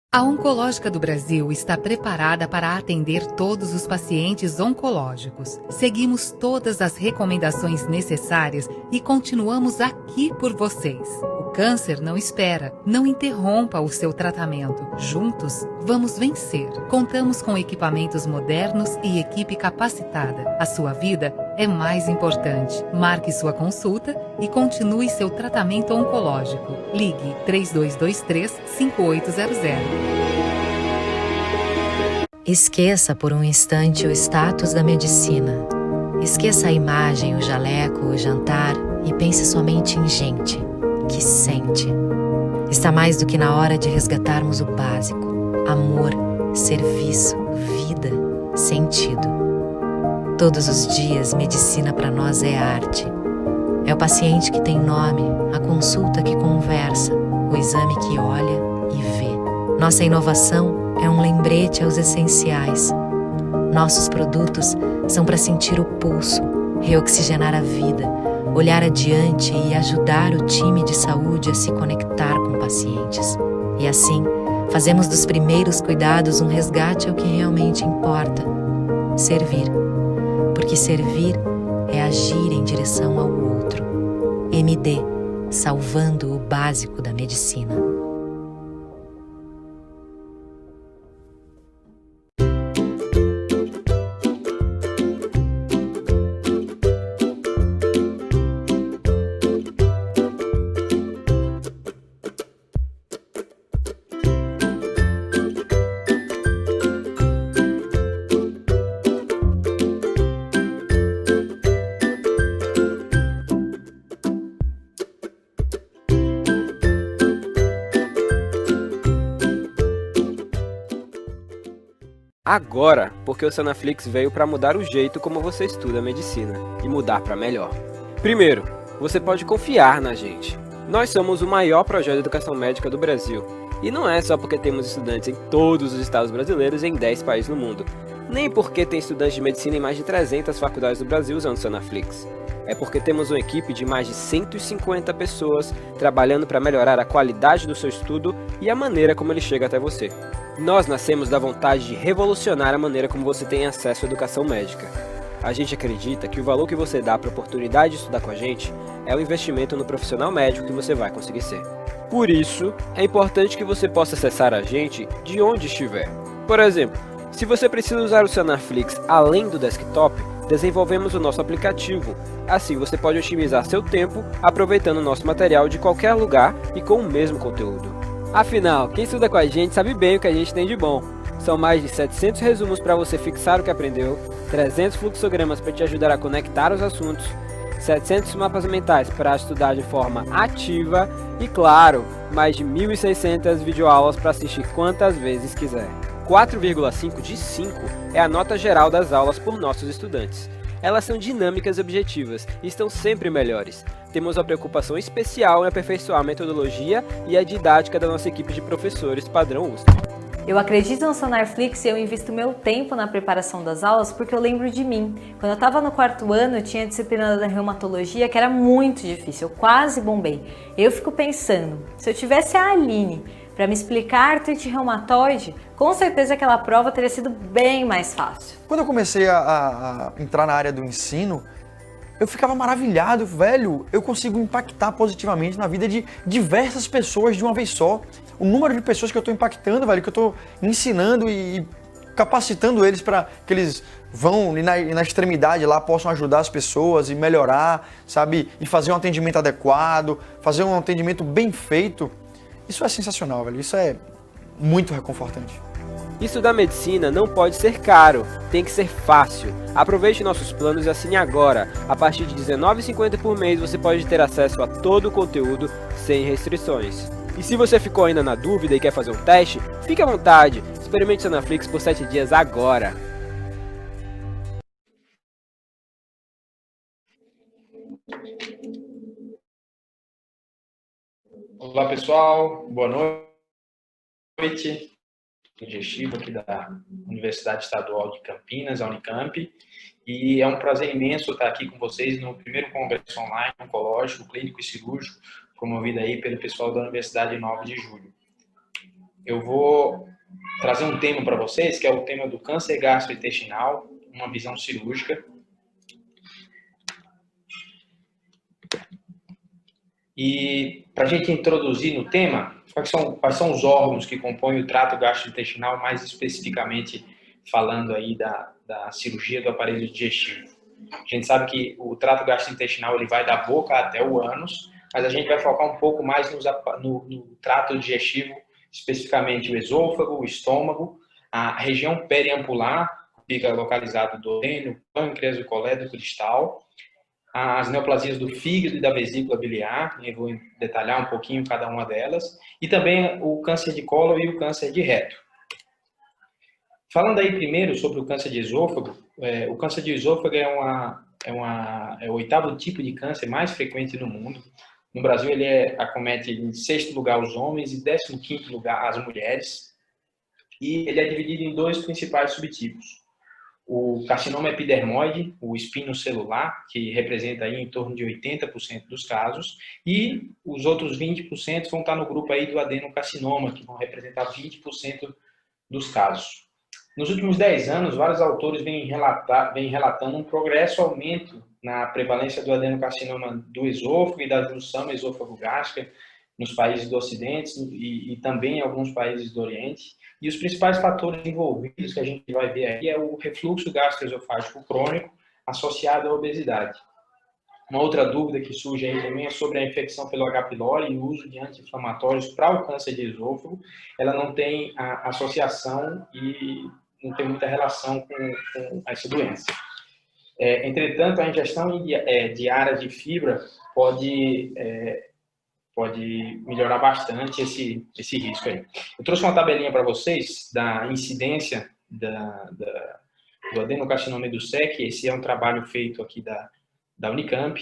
A Oncológica do Brasil está preparada para atender todos os pacientes oncológicos. Seguimos todas as recomendações necessárias e continuamos aqui por vocês. O câncer não espera, não interrompa o seu tratamento. Juntos, vamos vencer. Contamos com equipamentos modernos e equipe capacitada. A sua vida é mais importante. Marque sua consulta e continue seu tratamento oncológico. Ligue 3223-5800. Esqueça por um instante o status da medicina. Esqueça a imagem, o jaleco, o jantar e pense somente em gente que sente. Está mais do que na hora de resgatarmos o básico: amor, serviço, vida, sentido. Todos os dias, medicina para nós é arte. É o paciente que tem nome, a consulta que conversa, o exame que olha e vê. Nossa inovação é um lembrete aos essenciais. Nossos produtos são para sentir o pulso, reoxigenar a vida, olhar adiante e ajudar o time de saúde a se conectar com pacientes. E assim, fazemos dos primeiros cuidados um resgate ao que realmente importa: servir. Porque servir é agir em direção ao outro. MD, salvando o básico da medicina. Agora, porque o Sanaflix veio para mudar o jeito como você estuda medicina e mudar para melhor. Primeiro, você pode confiar na gente. Nós somos o maior projeto de educação médica do Brasil. E não é só porque temos estudantes em todos os estados brasileiros e em 10 países no mundo. Nem porque tem estudantes de medicina em mais de 300 faculdades do Brasil usando o Sanaflix. É porque temos uma equipe de mais de 150 pessoas trabalhando para melhorar a qualidade do seu estudo e a maneira como ele chega até você. Nós nascemos da vontade de revolucionar a maneira como você tem acesso à educação médica. A gente acredita que o valor que você dá para a oportunidade de estudar com a gente é o investimento no profissional médico que você vai conseguir ser. Por isso, é importante que você possa acessar a gente de onde estiver. Por exemplo, se você precisa usar o Sanaflix além do desktop, desenvolvemos o nosso aplicativo. Assim você pode otimizar seu tempo aproveitando o nosso material de qualquer lugar e com o mesmo conteúdo. Afinal, quem estuda com a gente sabe bem o que a gente tem de bom. São mais de 700 resumos para você fixar o que aprendeu, 300 fluxogramas para te ajudar a conectar os assuntos, 700 mapas mentais para estudar de forma ativa e, claro, mais de 1.600 videoaulas para assistir quantas vezes quiser. 4,5 de 5 é a nota geral das aulas por nossos estudantes. Elas são dinâmicas e objetivas e estão sempre melhores. Temos uma preocupação especial em aperfeiçoar a metodologia e a didática da nossa equipe de professores padrão USP. Eu acredito no Sanaflix e eu invisto meu tempo na preparação das aulas porque eu lembro de mim. Quando eu estava no 4º ano, eu tinha a disciplina da reumatologia que era muito difícil, eu quase bombei. Eu fico pensando, se eu tivesse a Aline para me explicar artrite reumatoide, com certeza aquela prova teria sido bem mais fácil. Quando eu comecei a entrar na área do ensino, eu ficava maravilhado, velho, eu consigo impactar positivamente na vida de diversas pessoas de uma vez só. O número de pessoas que eu estou impactando, velho, que eu estou ensinando e capacitando eles para que eles vão e na extremidade lá possam ajudar as pessoas e melhorar, sabe? E fazer um atendimento adequado, fazer um atendimento bem feito. Isso é sensacional, velho. Isso é muito reconfortante. Estudar medicina não pode ser caro, tem que ser fácil. Aproveite nossos planos e assine agora. A partir de R$19,50 por mês você pode ter acesso a todo o conteúdo sem restrições. E se você ficou ainda na dúvida e quer fazer um teste, fique à vontade. Experimente o Sanaflix por 7 dias agora. Olá pessoal, boa noite. Digestivo aqui da Universidade Estadual de Campinas, a Unicamp, e é um prazer imenso estar aqui com vocês no primeiro congresso online oncológico, clínico e cirúrgico, promovido aí pelo pessoal da Universidade 9 de Julho. eu vou trazer um tema para vocês, que é o tema do câncer gastrointestinal, uma visão cirúrgica. E para a gente introduzir no tema, quais são os órgãos que compõem o trato gastrointestinal, mais especificamente falando aí da cirurgia do aparelho digestivo. A gente sabe que o trato gastrointestinal ele vai da boca até o ânus, mas a gente vai focar um pouco mais no trato digestivo, especificamente o esôfago, o estômago, a região periampular, que fica localizado do duodeno, pâncreas, o colédoco distal, as neoplasias do fígado e da vesícula biliar, eu vou detalhar um pouquinho cada uma delas, e também o câncer de cólon e o câncer de reto. Falando aí primeiro sobre o câncer de esôfago, o câncer de esôfago é o 8º tipo de câncer mais frequente no mundo. No Brasil ele acomete em 6º lugar os homens e 15º lugar as mulheres, e ele é dividido em 2 principais subtipos. O carcinoma epidermoide, o espinocelular, que representa aí em torno de 80% dos casos, e os outros 20% vão estar no grupo aí do adenocarcinoma, que vão representar 20% dos casos. Nos últimos 10 anos, vários autores vêm relatando um progresso aumento na prevalência do adenocarcinoma do esôfago e da junção esôfago-gástrica nos países do Ocidente e também em alguns países do Oriente. E os principais fatores envolvidos que a gente vai ver aqui é o refluxo gastroesofágico crônico associado à obesidade. Uma outra dúvida que surge aí também é sobre a infecção pelo H. pylori e o uso de anti-inflamatórios para o câncer de esôfago. Ela não tem a associação e não tem muita relação com essa doença. Entretanto, a ingestão diária de fibra pode melhorar bastante esse risco aí. Eu trouxe uma tabelinha para vocês da incidência do adenocarcinoma e do SEC. Esse é um trabalho feito aqui da Unicamp,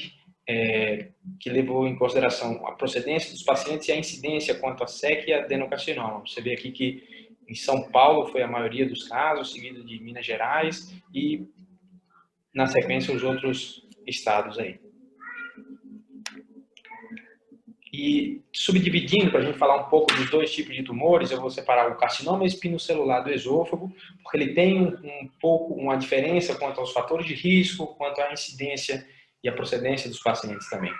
que levou em consideração a procedência dos pacientes e a incidência quanto a SEC e adenocarcinoma. Você vê aqui que em São Paulo foi a maioria dos casos, seguido de Minas Gerais e, na sequência, os outros estados aí. E subdividindo, para a gente falar um pouco dos 2 tipos de tumores, eu vou separar o carcinoma espinocelular do esôfago, porque ele tem uma diferença quanto aos fatores de risco, quanto à incidência e à procedência dos pacientes também.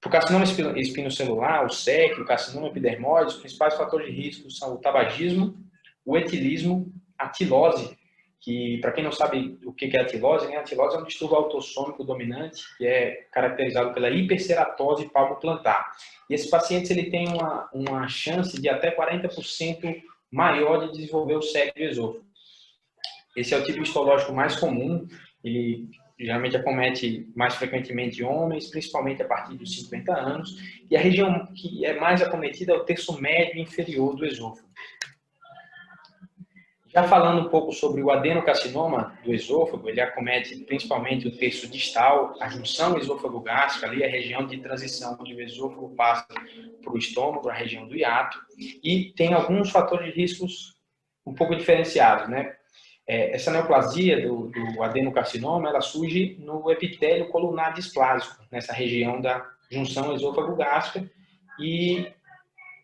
Para o carcinoma espinocelular, o SEC, o carcinoma epidermoide, os principais fatores de risco são o tabagismo, o etilismo, a tilose, que, para quem não sabe o que é a tilose, né? A tilose é um distúrbio autossômico dominante que é caracterizado pela hiperceratose palmoplantar. E esses pacientes ele tem uma chance de até 40% maior de desenvolver o SEC do esôfago. Esse é o tipo histológico mais comum, ele geralmente acomete mais frequentemente homens, principalmente a partir dos 50 anos, e a região que é mais acometida é o terço médio e inferior do esôfago. Já falando um pouco sobre o adenocarcinoma do esôfago, ele acomete principalmente o terço distal, a junção esôfago-gástrica, ali a região de transição onde o esôfago passa para o estômago, a região do hiato, e tem alguns fatores de riscos um pouco diferenciados, né? Essa neoplasia do adenocarcinoma, ela surge no epitélio colunar displásico, nessa região da junção esôfago-gástrica, e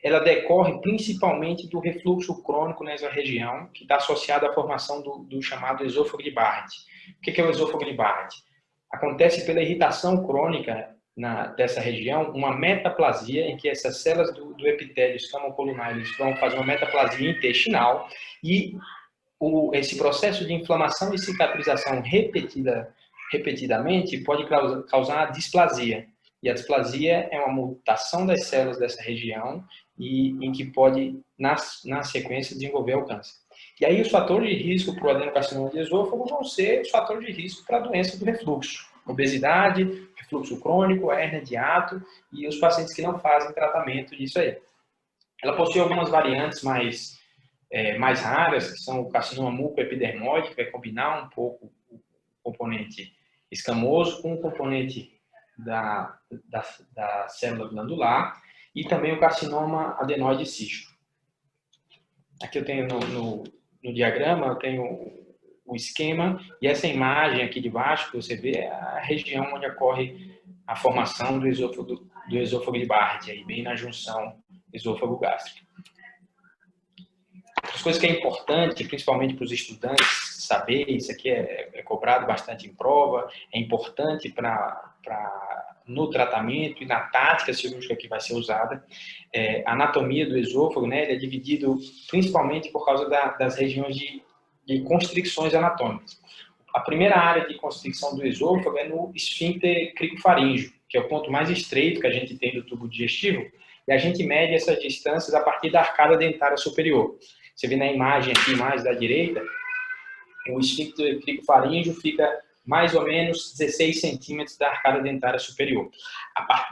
ela decorre principalmente do refluxo crônico nessa região, que está associado à formação do chamado esôfago de Barrett. O que é o esôfago de Barrett? Acontece pela irritação crônica dessa região, uma metaplasia, em que essas células do epitélio escamocolunar vão fazer uma metaplasia intestinal, e esse processo de inflamação e cicatrização repetidamente pode causar a displasia. E a displasia é uma mutação das células dessa região e em que pode, na sequência, desenvolver o câncer. E aí os fatores de risco para o adenocarcinoma de esôfago vão ser os fatores de risco para a doença do refluxo. Obesidade, refluxo crônico, hérnia de hiato e os pacientes que não fazem tratamento disso aí. Ela possui algumas variantes mais raras, que são o carcinoma mucoepidermoide, que vai combinar um pouco o componente escamoso com o componente da célula glandular, e também o carcinoma adenoide cisto. Aqui eu tenho no diagrama, eu tenho o esquema, e essa imagem aqui de baixo que você vê é a região onde ocorre a formação do esôfago de Barrett, aí bem na junção esôfago-gástrica. Outras coisas que é importante, principalmente para os estudantes saber, isso aqui é cobrado bastante em prova, é importante no tratamento e na tática cirúrgica que vai ser usada. A anatomia do esôfago, né, ele é dividido principalmente por causa das regiões de constricções anatômicas. A primeira área de constricção do esôfago é no esfíncter cricofaríngeo, que é o ponto mais estreito que a gente tem do tubo digestivo, e a gente mede essas distâncias a partir da arcada dentária superior. Você vê na imagem aqui, mais da direita, o esfíncter cricofaríngeo fica mais ou menos 16 centímetros da arcada dentária superior.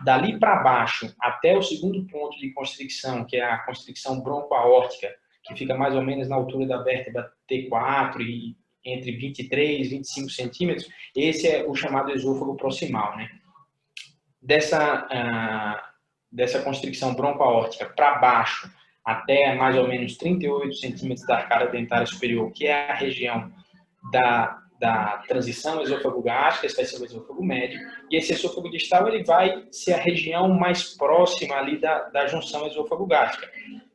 Dali para baixo, até o segundo ponto de constricção, que é a constricção broncoaórtica, que fica mais ou menos na altura da vértebra T4 e entre 23 e 25 centímetros, esse é o chamado esôfago proximal, né? Dessa constricção broncoaórtica para baixo, até mais ou menos 38 centímetros da arcada dentária superior, que é a região da transição esôfago-gástrica, esse vai ser o esôfago médio, e esse esôfago distal ele vai ser a região mais próxima ali da junção esôfago-gástrica,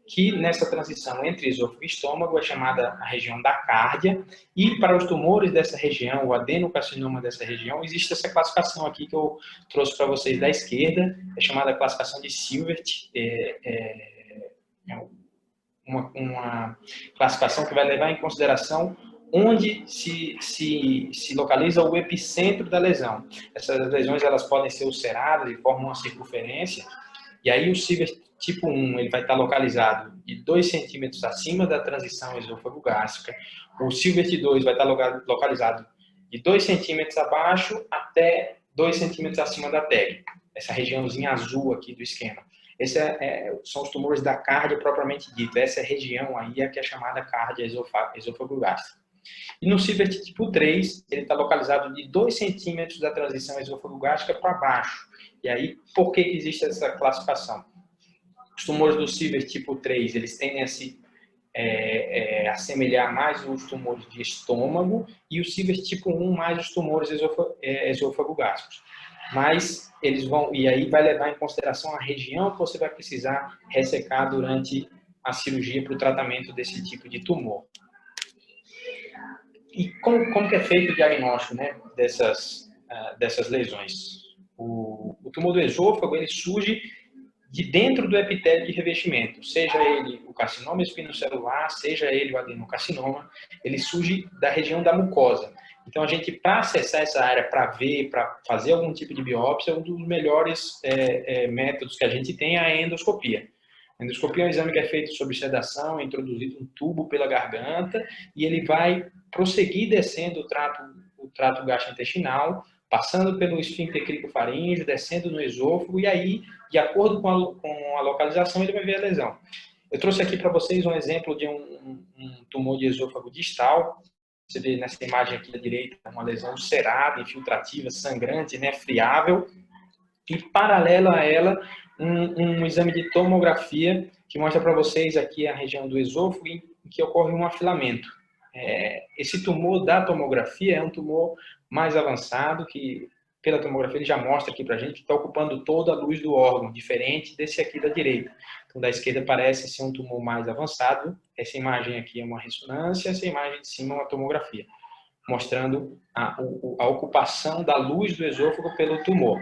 que nessa transição entre esôfago e estômago é chamada a região da cárdia, e para os tumores dessa região, o adenocarcinoma dessa região, existe essa classificação aqui que eu trouxe para vocês da esquerda, é chamada classificação de Silvert, uma classificação que vai levar em consideração onde se localiza o epicentro da lesão. Essas lesões elas podem ser ulceradas e formam uma circunferência, e aí o Silvert tipo 1 ele vai estar localizado de 2 centímetros acima da transição esôfago-gástrica, o Silvert 2 vai estar localizado de 2 centímetros abaixo até 2 centímetros acima da TEG, essa regiãozinha azul aqui do esquema. Esses são os tumores da cárdia propriamente dita, essa região aí é que é chamada cárdia esôfago-gástrica. E no Silvert tipo 3, ele está localizado de 2 centímetros da transição esôfago-gástrica para baixo. E aí, por que existe essa classificação? Os tumores do Silvert tipo 3, eles tendem a se assemelhar mais os tumores de estômago, e o Silvert tipo 1 mais os tumores esôfago-gástricos. Mas eles vão, e aí vai levar em consideração a região que você vai precisar ressecar durante a cirurgia para o tratamento desse tipo de tumor. E como que é feito o diagnóstico, né, dessas lesões? O tumor do esôfago ele surge de dentro do epitélio de revestimento, seja ele o carcinoma espinocelular, seja ele o adenocarcinoma, ele surge da região da mucosa. Então, a gente, para acessar essa área, para ver, para fazer algum tipo de biópsia, um dos melhores métodos que a gente tem é a endoscopia. A endoscopia é um exame que é feito sob sedação, é introduzido um tubo pela garganta e ele vai prosseguir descendo o trato gastrointestinal, passando pelo esfíncter cricofaríngeo, descendo no esôfago e aí, de acordo com a localização, ele vai ver a lesão. Eu trouxe aqui para vocês um exemplo de um tumor de esôfago distal. Você vê nessa imagem aqui à direita uma lesão ulcerada, infiltrativa, sangrante, né, friável. E paralelo a ela, um exame de tomografia que mostra para vocês aqui a região do esôfago em que ocorre um afilamento. Esse tumor da tomografia é um tumor mais avançado, que pela tomografia ele já mostra aqui para a gente que está ocupando toda a luz do órgão, diferente desse aqui da direita. Então, da esquerda parece ser um tumor mais avançado. Essa imagem aqui é uma ressonância, essa imagem de cima é uma tomografia, mostrando a ocupação da luz do esôfago pelo tumor.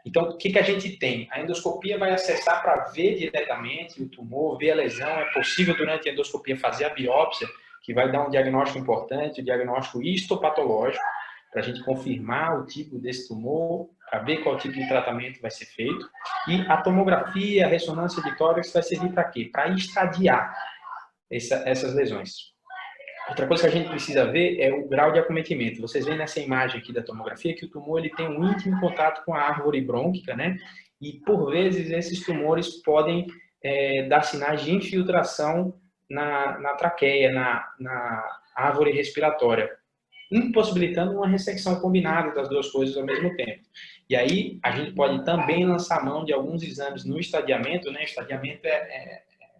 Então, o que a gente tem? A endoscopia vai acessar para ver diretamente o tumor, ver a lesão. É possível, durante a endoscopia, fazer a biópsia, que vai dar um diagnóstico importante, o diagnóstico histopatológico, para a gente confirmar o tipo desse tumor, para ver qual tipo de tratamento vai ser feito. E a tomografia, a ressonância de tórax vai servir para quê? Para estadiar essas lesões. Outra coisa que a gente precisa ver é o grau de acometimento. Vocês veem nessa imagem aqui da tomografia que o tumor ele tem um íntimo contato com a árvore brônquica, né? E, por vezes, esses tumores podem dar sinais de infiltração na traqueia, na árvore respiratória, impossibilitando uma ressecção combinada das duas coisas ao mesmo tempo. E aí, a gente pode também lançar mão de alguns exames no estadiamento, né? Estadiamento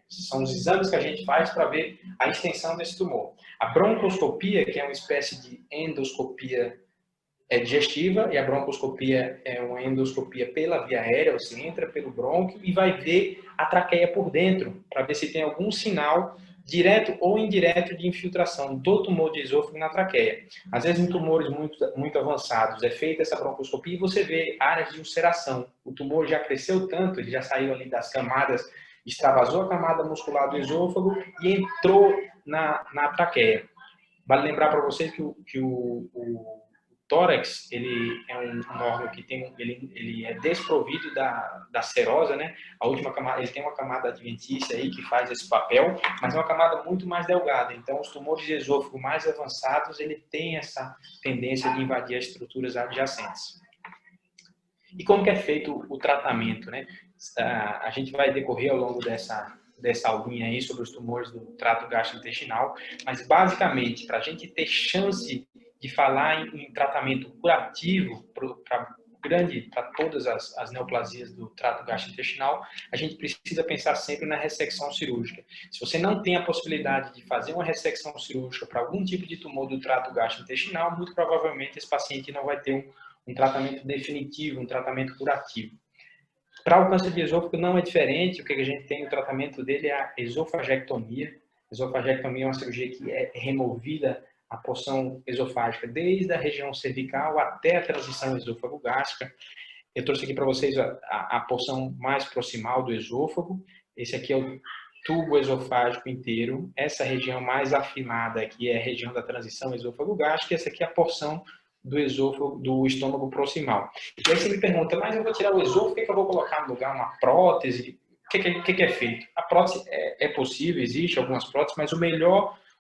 são os exames que a gente faz para ver a extensão desse tumor. A broncoscopia, que é uma espécie de endoscopia digestiva, e a broncoscopia é uma endoscopia pela via aérea, você entra pelo brônquio e vai ver a traqueia por dentro, para ver se tem algum sinal direto ou indireto de infiltração do tumor de esôfago na traqueia. Às vezes, em tumores muito avançados, é feita essa broncoscopia e você vê áreas de ulceração. O tumor já cresceu tanto, ele já saiu ali das camadas, extravasou a camada muscular do esôfago e entrou na traqueia. Vale lembrar para vocês que o tórax, ele é um órgão que ele é desprovido da serosa, né? A última camada, ele tem uma camada adventícia aí que faz esse papel, mas é uma camada muito mais delgada. Então, os tumores de esôfago mais avançados, ele tem essa tendência de invadir as estruturas adjacentes. E como que é feito o tratamento, né? A gente vai decorrer ao longo dessa aulinha aí sobre os tumores do trato gastrointestinal, mas basicamente, para a gente ter chance de falar em tratamento curativo para todas as neoplasias do trato gastrointestinal, a gente precisa pensar sempre na ressecção cirúrgica. Se você não tem a possibilidade de fazer uma ressecção cirúrgica para algum tipo de tumor do trato gastrointestinal, muito provavelmente esse paciente não vai ter um tratamento definitivo, um tratamento curativo. Para o câncer de esôfago não é diferente, o que a gente tem no tratamento dele é a esofagectomia. A esofagectomia é uma cirurgia que é removida a porção esofágica desde a região cervical até a transição esôfago-gástrica. Eu trouxe aqui para vocês a porção mais proximal do esôfago. Esse aqui é o tubo esofágico inteiro. Essa região mais afinada aqui é a região da transição esôfago-gástrica. Essa aqui é a porção do esôfago, do estômago proximal. E aí você me pergunta, mas eu vou tirar o esôfago, o que eu vou colocar no lugar? Uma prótese? O que é feito? A prótese é possível, existe algumas próteses, mas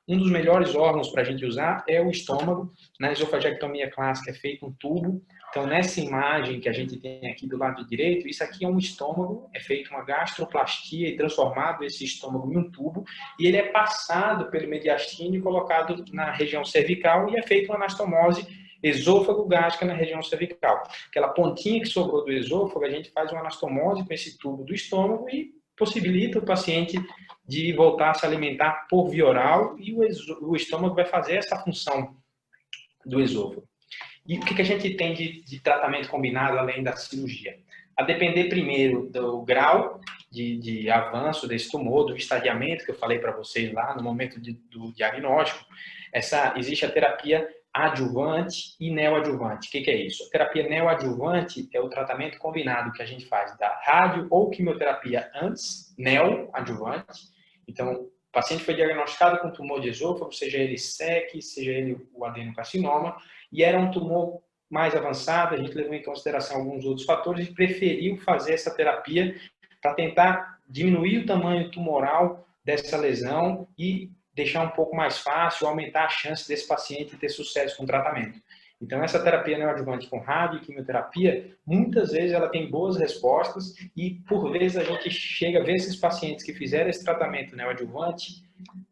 um dos melhores órgãos para a gente usar é o estômago. Na esofagectomia clássica é feito um tubo. Então, nessa imagem que a gente tem aqui do lado direito, isso aqui é um estômago, é feita uma gastroplastia e transformado esse estômago em um tubo, e ele é passado pelo mediastino e colocado na região cervical e é feita uma anastomose esôfago-gástrica na região cervical. Aquela pontinha que sobrou do esôfago, a gente faz uma anastomose com esse tubo do estômago e possibilita o paciente de voltar a se alimentar por via oral e o estômago vai fazer essa função do esôfago. E o que a gente tem de tratamento combinado além da cirurgia? A depender primeiro do grau de avanço desse tumor, do estadiamento que eu falei para vocês lá no momento do diagnóstico, existe a terapia adjuvante e neoadjuvante. O que é isso? A terapia neoadjuvante é o tratamento combinado que a gente faz da rádio ou quimioterapia antes, neoadjuvante. Então, o paciente foi diagnosticado com tumor de esôfago, seja ele SEC, seja ele o adenocarcinoma, e era um tumor mais avançado, a gente levou em consideração alguns outros fatores e preferiu fazer essa terapia para tentar diminuir o tamanho tumoral dessa lesão e deixar um pouco mais fácil, aumentar a chance desse paciente ter sucesso com o tratamento. Então, essa terapia neoadjuvante com rádio e quimioterapia, muitas vezes ela tem boas respostas e, por vezes, a gente chega a ver esses pacientes que fizeram esse tratamento neoadjuvante,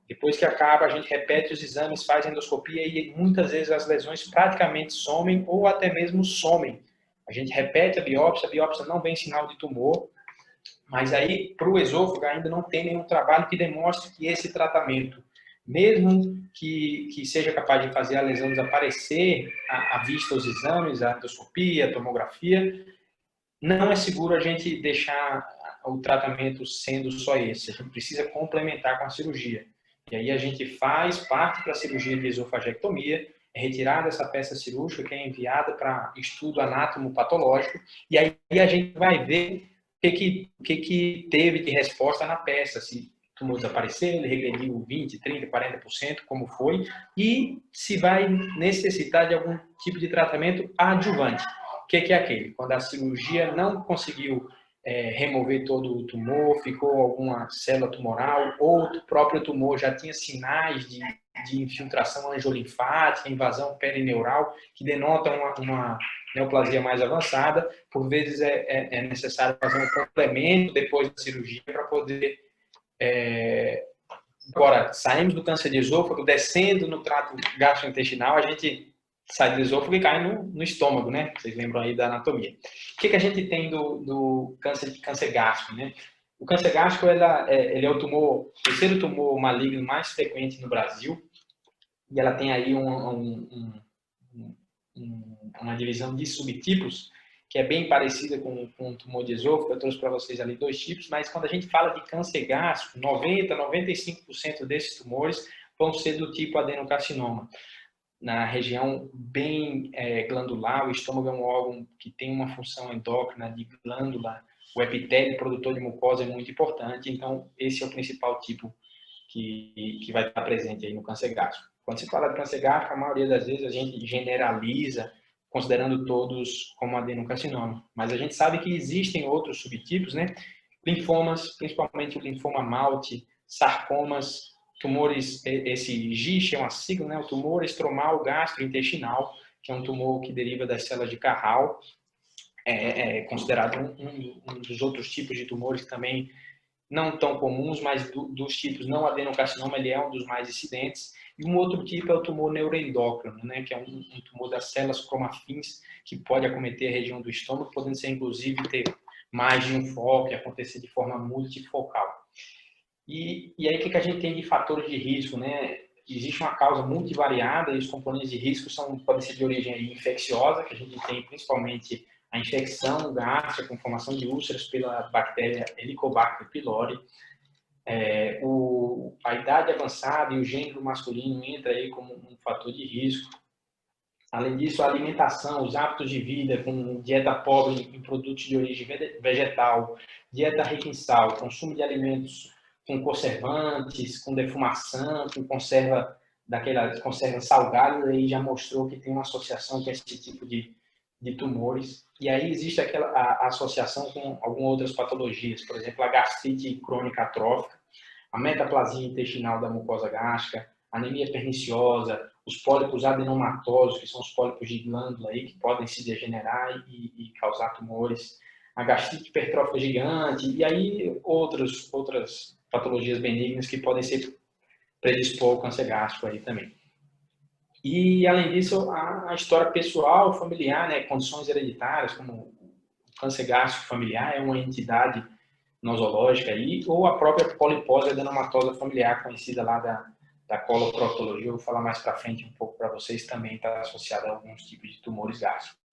depois que acaba, a gente repete os exames, faz endoscopia e, muitas vezes, as lesões praticamente somem ou até mesmo somem. A gente repete a biópsia não vem sinal de tumor, mas aí, para o esôfago, ainda não tem nenhum trabalho que demonstre que esse tratamento, mesmo que seja capaz de fazer a lesão desaparecer à vista os exames, a endoscopia, a tomografia, não é seguro a gente deixar o tratamento sendo só esse. A gente precisa complementar com a cirurgia. E aí a gente parte para a cirurgia de esofagectomia, é retirada essa peça cirúrgica que é enviada para estudo anatomopatológico, e aí a gente vai ver o que teve de resposta na peça, se o tumor desapareceu, ele regrediu 20%, 30%, 40%, como foi, e se vai necessitar de algum tipo de tratamento adjuvante. O que é aquele? Quando a cirurgia não conseguiu remover todo o tumor, ficou alguma célula tumoral, ou o próprio tumor já tinha sinais de infiltração angiolinfática, invasão perineural, que denotam uma neoplasia mais avançada. Por vezes é necessário fazer um complemento depois da cirurgia para poder... Agora, saímos do câncer de esôfago, descendo no trato gastrointestinal, a gente sai do esôfago e cai no estômago, né? Vocês lembram aí da anatomia. O que a gente tem do câncer gástrico, né? O câncer gástrico ele é o terceiro tumor maligno mais frequente no Brasil, e ela tem aí uma divisão de subtipos, que é bem parecida com o tumor de esôfago. Eu trouxe para vocês ali 2 tipos, mas quando a gente fala de câncer gástrico, 90-95% desses tumores vão ser do tipo adenocarcinoma. Na região bem glandular, o estômago é um órgão que tem uma função endócrina de glândula, o epitélio produtor de mucosa é muito importante, então esse é o principal tipo que vai estar presente aí no câncer gástrico. Quando se fala de câncer gástrico, a maioria das vezes a gente generaliza, considerando todos como adenocarcinoma. Mas a gente sabe que existem outros subtipos, né? Linfomas, principalmente o linfoma malte, sarcomas, tumores, esse GIST é uma sigla, né? O tumor estromal gastrointestinal, que é um tumor que deriva das células de Carral, é considerado um dos outros tipos de tumores que também não tão comuns, mas dos tipos não adenocarcinoma, ele é um dos mais incidentes. E um outro tipo é o tumor neuroendócrino, né, que é um tumor das células cromafins, que pode acometer a região do estômago, podendo ser, inclusive, ter mais de um foco e acontecer de forma multifocal. E aí, o que a gente tem de fatores de risco, né? Existe uma causa multivariada e os componentes de risco podem ser de origem infecciosa, que a gente tem principalmente a infecção gástrica com formação de úlceras pela bactéria Helicobacter pylori. A idade avançada e o gênero masculino entra aí como um fator de risco. Além disso, a alimentação, os hábitos de vida com dieta pobre em produtos de origem vegetal, dieta rica em sal, consumo de alimentos com conservantes, com defumação, com conserva daquela conserva salgada, aí já mostrou que tem uma associação com esse tipo de tumores. E aí existe a associação com algumas outras patologias, por exemplo, a gastrite crônica atrófica, a metaplasia intestinal da mucosa gástrica, anemia perniciosa, os pólipos adenomatosos, que são os pólipos de glândula aí, que podem se degenerar e causar tumores, a gastrite hipertrófica gigante, e aí outras patologias benignas que podem ser predispor ao câncer gástrico aí também. E, além disso, a história pessoal, familiar, né, condições hereditárias, como o câncer gástrico familiar é uma entidade nosológica aí, ou a própria polipose adenomatosa familiar, conhecida lá da coloproctologia, eu vou falar mais para frente um pouco para vocês, também está associada a alguns tipos de tumores gástricos.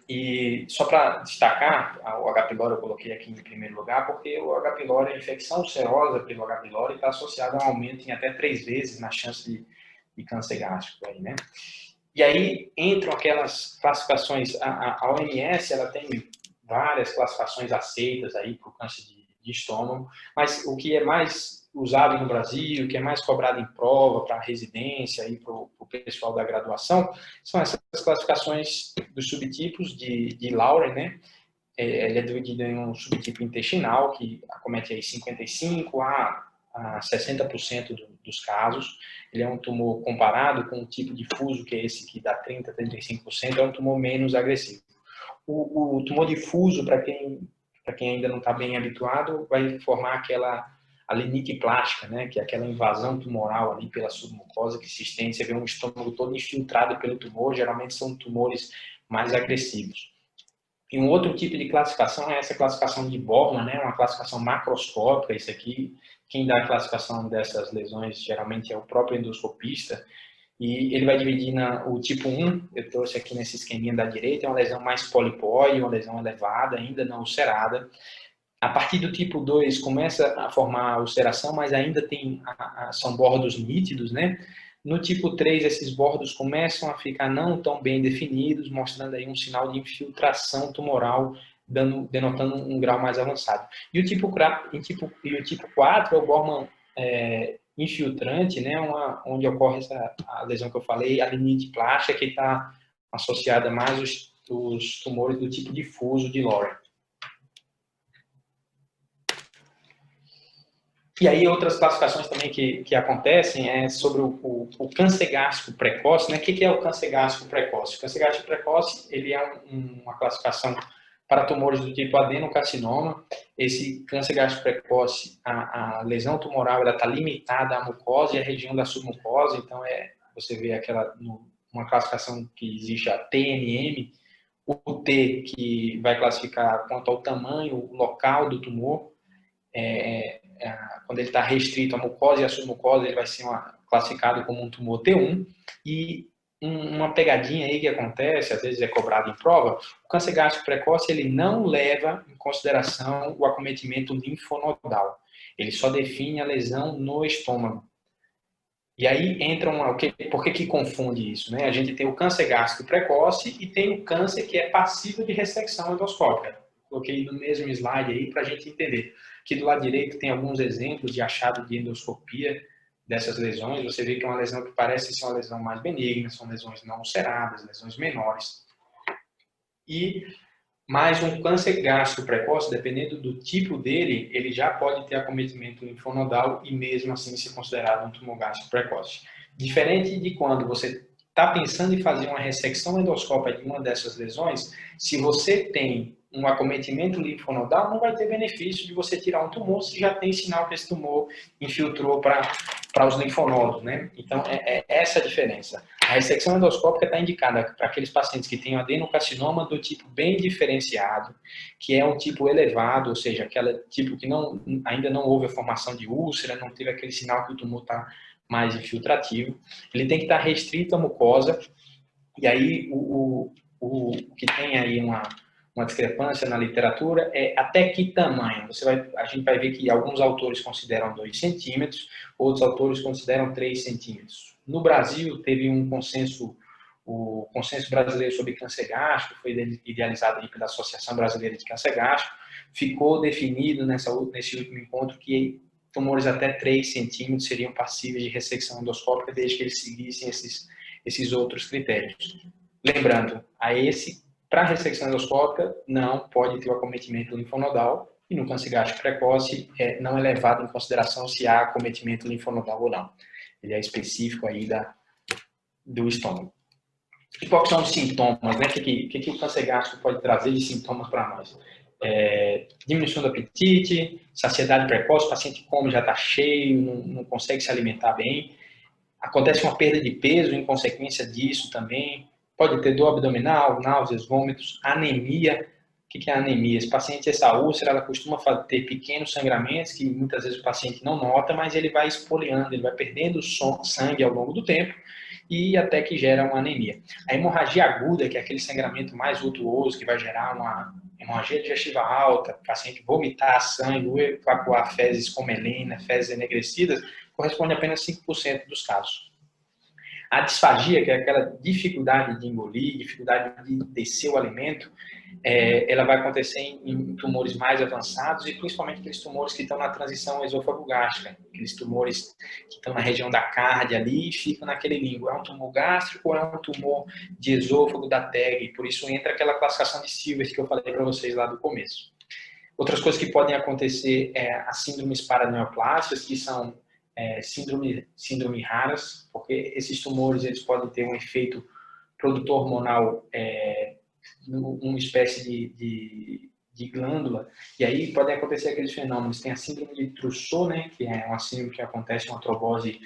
E só para destacar, o H. pylori eu coloquei aqui em primeiro lugar, porque o H. pylori, a infecção ulcerosa pelo H. pylori está associada a um aumento em até 3 vezes na chance de câncer gástrico aí, né? E aí entram aquelas classificações, a OMS, ela tem várias classificações aceitas aí para o câncer de estômago, mas o que é mais usado no Brasil, o que é mais cobrado em prova para a residência e para o pessoal da graduação, são essas classificações dos subtipos de Lauren, né? Ele é dividido em um subtipo intestinal, que acomete aí 55 a 60% dos casos. Ele é um tumor comparado com o tipo difuso, que é esse que dá 30 a 35%, é um tumor menos agressivo. O tumor difuso, para quem ainda não está bem habituado, vai formar aquela alinite plástica, né, que é aquela invasão tumoral ali pela submucosa que se estende, você vê um estômago todo infiltrado pelo tumor, geralmente são tumores mais agressivos. E um outro tipo de classificação é essa classificação de Borman, né, uma classificação macroscópica. Isso aqui, quem dá a classificação dessas lesões geralmente é o próprio endoscopista, e ele vai dividir o tipo 1, eu trouxe aqui nesse esqueminha da direita, é uma lesão mais polipóide, uma lesão elevada, ainda não ulcerada. A partir do tipo 2 começa a formar a ulceração, mas ainda são bordos nítidos, né? No tipo 3, esses bordos começam a ficar não tão bem definidos, mostrando aí um sinal de infiltração tumoral, denotando um grau mais avançado. E o tipo 4 é o Borman infiltrante, né? Onde ocorre a lesão que eu falei, a alinite plástica, que está associada mais os tumores do tipo difuso de Lauren. E aí outras classificações também que acontecem é sobre o câncer gástrico precoce, né? O que é o câncer gástrico precoce? O câncer gástrico precoce, ele é uma classificação para tumores do tipo adenocarcinoma. Esse câncer gástrico precoce, a lesão tumoral, ela está limitada à mucosa e à região da submucosa, então você vê uma classificação que existe a TNM, o T que vai classificar quanto ao tamanho, o local do tumor, quando ele está restrito à mucosa e à submucosa, ele vai ser classificado como um tumor T1, e uma pegadinha aí que acontece, às vezes é cobrado em prova, o câncer gástrico precoce ele não leva em consideração o acometimento linfonodal. Ele só define a lesão no estômago. E aí entra por que confunde isso, né? A gente tem o câncer gástrico precoce e tem o câncer que é passivo de ressecção endoscópica. Coloquei no mesmo slide aí para a gente entender. Aqui do lado direito tem alguns exemplos de achado de endoscopia dessas lesões. Você vê que é uma lesão que parece ser uma lesão mais benigna, são lesões não ulceradas, lesões menores. Mas um câncer gástrico precoce, dependendo do tipo dele, ele já pode ter acometimento linfonodal e mesmo assim ser considerado um tumor gástrico precoce. Diferente de quando você está pensando em fazer uma ressecção endoscópica de uma dessas lesões, se você tem um acometimento linfonodal, não vai ter benefício de você tirar um tumor se já tem sinal que esse tumor infiltrou para os linfonodos, né? Então, é essa a diferença. A ressecção endoscópica está indicada para aqueles pacientes que têm adenocarcinoma do tipo bem diferenciado, que é um tipo elevado, ou seja, aquele tipo que ainda não houve a formação de úlcera, não teve aquele sinal que o tumor está mais infiltrativo. Ele tem que estar restrito à mucosa, e aí o que tem aí uma discrepância na literatura é até que tamanho. A gente vai ver que alguns autores consideram 2 centímetros, outros autores consideram 3 centímetros. No Brasil, teve um consenso, o Consenso Brasileiro sobre Câncer Gástrico, foi idealizado aí pela Associação Brasileira de Câncer Gástrico, ficou definido nesse último encontro que tumores até 3 centímetros seriam passíveis de ressecção endoscópica, desde que eles seguissem esses outros critérios. Lembrando, para a ressecção endoscópica, não pode ter o acometimento linfonodal, e no câncer gástrico precoce não é levado em consideração se há acometimento linfonodal ou não. Ele é específico aí do estômago. E quais são os sintomas, né? O que o câncer gástrico pode trazer de sintomas para nós? Diminuição do apetite, saciedade precoce, o paciente come, já está cheio, não consegue se alimentar bem. Acontece uma perda de peso em consequência disso também. Pode ter dor abdominal, náuseas, vômitos, anemia. O que é anemia? Esse paciente, essa úlcera, ela costuma ter pequenos sangramentos que muitas vezes o paciente não nota, mas ele vai espoliando, ele vai perdendo sangue ao longo do tempo e até que gera uma anemia. A hemorragia aguda, que é aquele sangramento mais vultuoso, que vai gerar uma hemorragia digestiva alta, o paciente vomitar sangue ou evacuar fezes com melena, fezes enegrecidas, corresponde a apenas 5% dos casos. A disfagia, que é aquela dificuldade de engolir, dificuldade de descer o alimento, ela vai acontecer em tumores mais avançados e principalmente aqueles tumores que estão na transição esôfago-gástrica, aqueles tumores que estão na região da cardia ali e ficam naquele limbo. É um tumor gástrico ou é um tumor de esôfago da TEG? Por isso entra aquela classificação de Silvers que eu falei para vocês lá do começo. Outras coisas que podem acontecer é as síndromes paraneoplásticas, que são síndrome raras, porque esses tumores eles podem ter um efeito produtor hormonal, uma espécie de glândula, e aí podem acontecer aqueles fenômenos. Tem a síndrome de Trousseau, né, que é uma síndrome que acontece uma trombose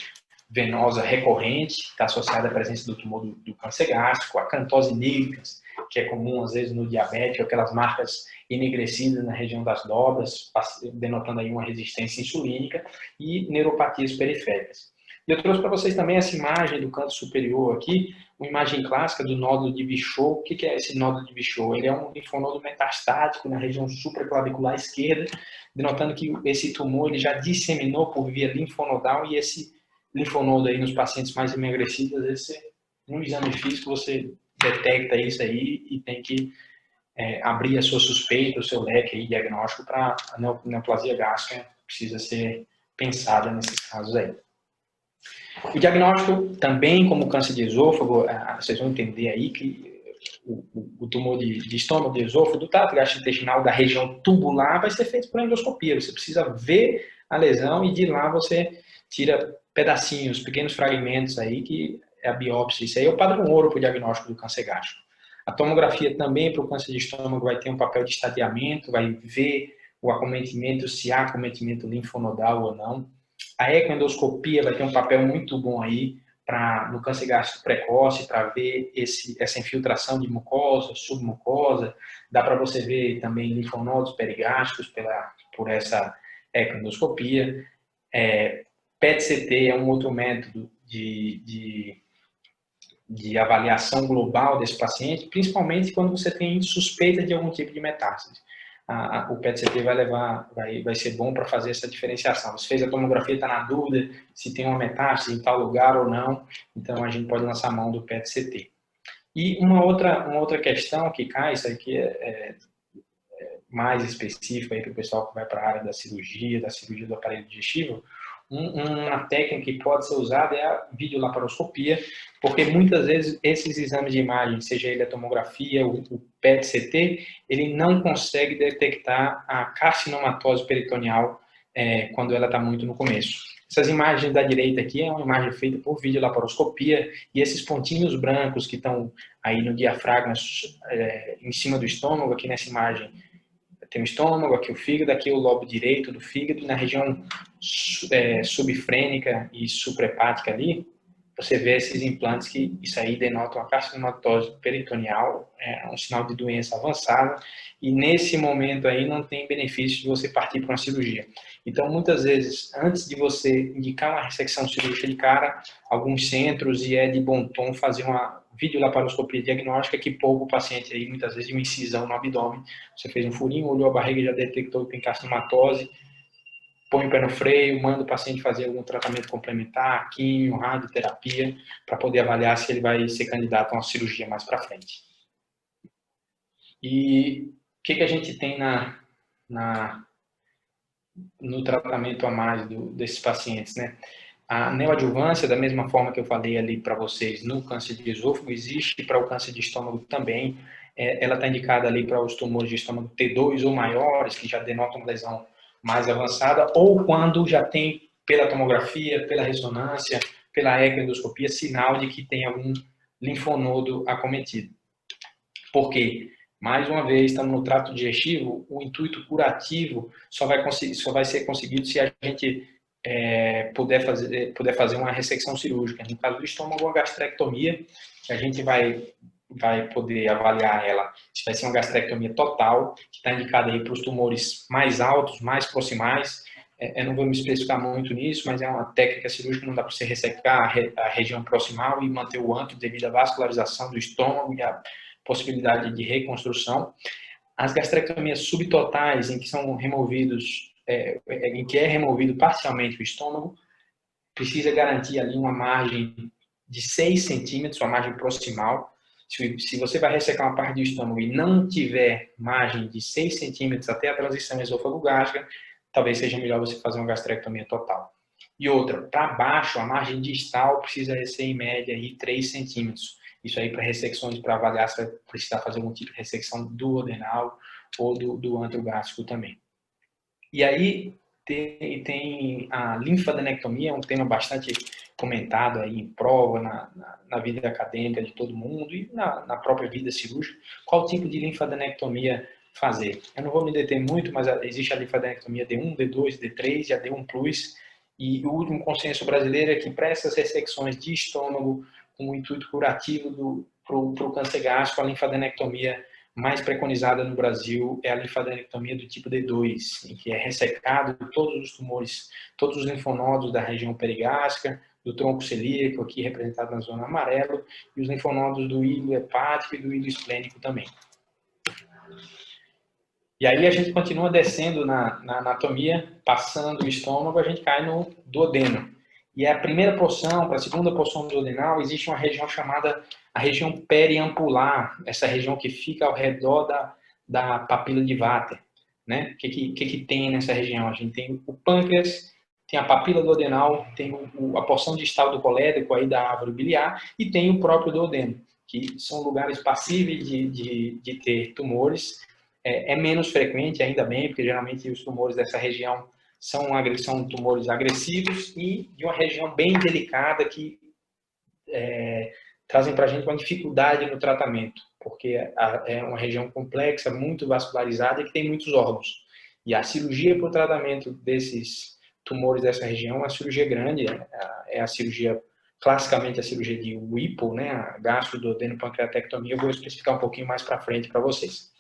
venosa recorrente, que está associada à presença do tumor do câncer gástrico, a cantose nigricans, que é comum às vezes no diabético, aquelas marcas enegrecidas na região das dobras, denotando aí uma resistência insulínica, e neuropatias periféricas. E eu trouxe para vocês também essa imagem do canto superior aqui, uma imagem clássica do nódulo de Bichot. O que é esse nódulo de Bichot? Ele é um linfonodo metastático na região supraclavicular esquerda, denotando que esse tumor ele já disseminou por via linfonodal, e esse linfonodo aí nos pacientes mais emagrecidos, às vezes no exame físico você detecta isso aí e tem que abrir a sua suspeita, o seu leque aí, diagnóstico para a neoplasia gástrica, precisa ser pensada nesses casos aí. O diagnóstico também, como câncer de esôfago, vocês vão entender aí que o tumor de estômago, de esôfago, do trato gastrointestinal, da região tubular, vai ser feito por endoscopia. Você precisa ver a lesão e de lá você tira pedacinhos, pequenos fragmentos aí, que é a biópsia. Isso aí é o padrão ouro para o diagnóstico do câncer gástrico. A tomografia também para o câncer de estômago vai ter um papel de estadiamento, vai ver o acometimento, se há acometimento linfonodal ou não. A ecoendoscopia vai ter um papel muito bom aí no câncer gástrico precoce, para ver essa infiltração de mucosa, submucosa. Dá para você ver também linfonodos perigástricos por essa ecoendoscopia. PET-CT é um outro método de de avaliação global desse paciente, principalmente quando você tem suspeita de algum tipo de metástase. O PET-CT vai ser bom para fazer essa diferenciação. Se fez a tomografia, está na dúvida se tem uma metástase em tal lugar ou não, então a gente pode lançar a mão do PET-CT. E uma outra questão que cai, isso aqui é mais específico para o pessoal que vai para a área da cirurgia do aparelho digestivo, uma técnica que pode ser usada é a videolaparoscopia, porque muitas vezes esses exames de imagem, seja ele a tomografia, o PET-CT, ele não consegue detectar a carcinomatose peritoneal quando ela está muito no começo. Essas imagens da direita aqui é uma imagem feita por videolaparoscopia, e esses pontinhos brancos que estão aí no diafragma, em cima do estômago, aqui nessa imagem, tem o estômago, aqui o fígado, aqui o lobo direito do fígado, na região subfrênica e suprahepática ali, você vê esses implantes que isso aí denota uma carcinomatose peritoneal, é um sinal de doença avançada, e nesse momento aí não tem benefício de você partir para uma cirurgia. Então, muitas vezes, antes de você indicar uma ressecção cirúrgica de cara, alguns centros, e é de bom tom fazer uma videolaparoscopia diagnóstica que poupa o paciente aí, muitas vezes, de uma incisão no abdômen. Você fez um furinho, olhou a barriga e já detectou que tem carcinomatose, põe o pé no freio, manda o paciente fazer algum tratamento complementar, quimio, radioterapia, para poder avaliar se ele vai ser candidato a uma cirurgia mais para frente. E o que a gente tem no tratamento a mais desses pacientes, né? A neoadjuvância, da mesma forma que eu falei ali para vocês no câncer de esôfago, existe para o câncer de estômago também. Ela está indicada ali para os tumores de estômago T2 ou maiores, que já denotam uma lesão mais avançada, ou quando já tem, pela tomografia, pela ressonância, pela ecoendoscopia, sinal de que tem algum linfonodo acometido. Por quê? Mais uma vez, estamos no trato digestivo, o intuito curativo só vai ser conseguido se a gente puder fazer uma ressecção cirúrgica. No caso do estômago, uma gastrectomia, que a gente vai poder avaliar ela, se vai ser uma gastrectomia total, que está indicada aí para os tumores mais altos, mais proximais. Eu não vou me especificar muito nisso, mas é uma técnica cirúrgica, não dá para você ressecar a região proximal e manter o antro devido à vascularização do estômago e à possibilidade de reconstrução. As gastrectomias subtotais, em que são removidos, em que é removido parcialmente o estômago, precisa garantir ali uma margem de 6 centímetros, a margem proximal. Se você vai ressecar uma parte do estômago e não tiver margem de 6 centímetros até a transição esôfago-gástrica, talvez seja melhor você fazer uma gastrectomia total. E outra, para baixo, a margem distal precisa ser em média aí 3 centímetros. Isso aí para ressecções, para avaliar se vai precisar fazer algum tipo de ressecção do adenal ou do antro gástrico também. E aí tem a linfadenectomia, é um tema bastante comentado aí em prova, na vida acadêmica de todo mundo e na própria vida cirúrgica. Qual tipo de linfadenectomia fazer? Eu não vou me deter muito, mas existe a linfadenectomia D1, D2, D3 e a D1+. E o último consenso brasileiro é que para essas ressecções de estômago, com o intuito curativo para o câncer gástrico, a linfadenectomia mais preconizada no Brasil é a linfadenectomia do tipo D2, em que é ressecado todos os tumores, todos os linfonodos da região perigástrica, do tronco celíaco, aqui representado na zona amarela, e os linfonodos do hílio hepático e do hílio esplênico também. E aí a gente continua descendo na anatomia, passando o estômago, a gente cai no duodeno. E a primeira porção, para a segunda porção duodenal, existe uma região chamada a região periampular, essa região que fica ao redor da papila de Vater, né? O que tem nessa região? A gente tem o pâncreas, tem a papila duodenal, tem a porção distal do colédoco aí da árvore biliar e tem o próprio duodeno, que são lugares passíveis de ter tumores. É menos frequente, ainda bem, porque geralmente os tumores dessa região são tumores agressivos e de uma região bem delicada que trazem para a gente uma dificuldade no tratamento, porque é uma região complexa, muito vascularizada e que tem muitos órgãos. E a cirurgia para o tratamento desses tumores dessa região é uma cirurgia grande, é a cirurgia, classicamente a cirurgia de Whipple, né, a gastroduodenopancreatectomia. Eu vou especificar um pouquinho mais para frente para vocês.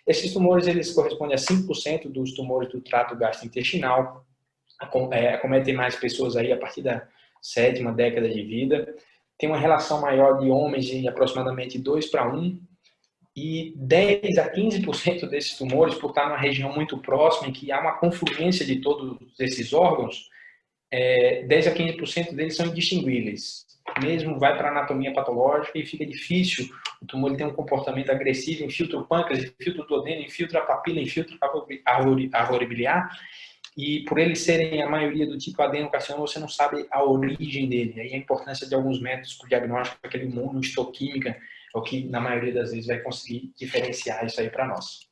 Esses tumores, eles correspondem a 5% dos tumores do trato gastrointestinal, acometem mais pessoas aí a partir da 7ª década de vida. tem uma relação maior de homens de aproximadamente 2:1, e 10 a 15% desses tumores, por estar numa região muito próxima, em que há uma confluência de todos esses órgãos, 10 a 15% deles são indistinguíveis. Mesmo vai para a anatomia patológica e fica difícil, o tumor ele tem um comportamento agressivo, infiltra o pâncreas, infiltra o duodeno, infiltra a papila, infiltra a árvore biliar, e por eles serem a maioria do tipo adenocarcinoma, você não sabe a origem dele. Aí a importância de alguns métodos para o diagnóstico, aquele imunohistoquímica, é o que na maioria das vezes vai conseguir diferenciar isso aí para nós.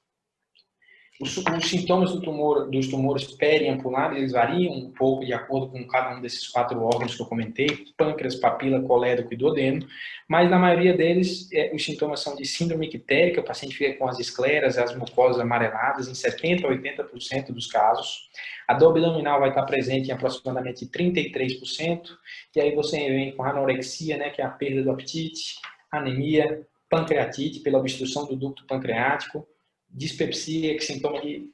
Os sintomas dos tumores periampulares, eles variam um pouco de acordo com cada um desses 4 órgãos que eu comentei, pâncreas, papila, colédoco e duodeno, mas na maioria deles os sintomas são de síndrome ictérica, o paciente fica com as escleras, as mucosas amareladas em 70% a 80% dos casos. A dor abdominal vai estar presente em aproximadamente 33%, e aí você vem com anorexia, né, que é a perda do apetite, anemia, pancreatite pela obstrução do ducto pancreático, dispepsia, que é sintoma de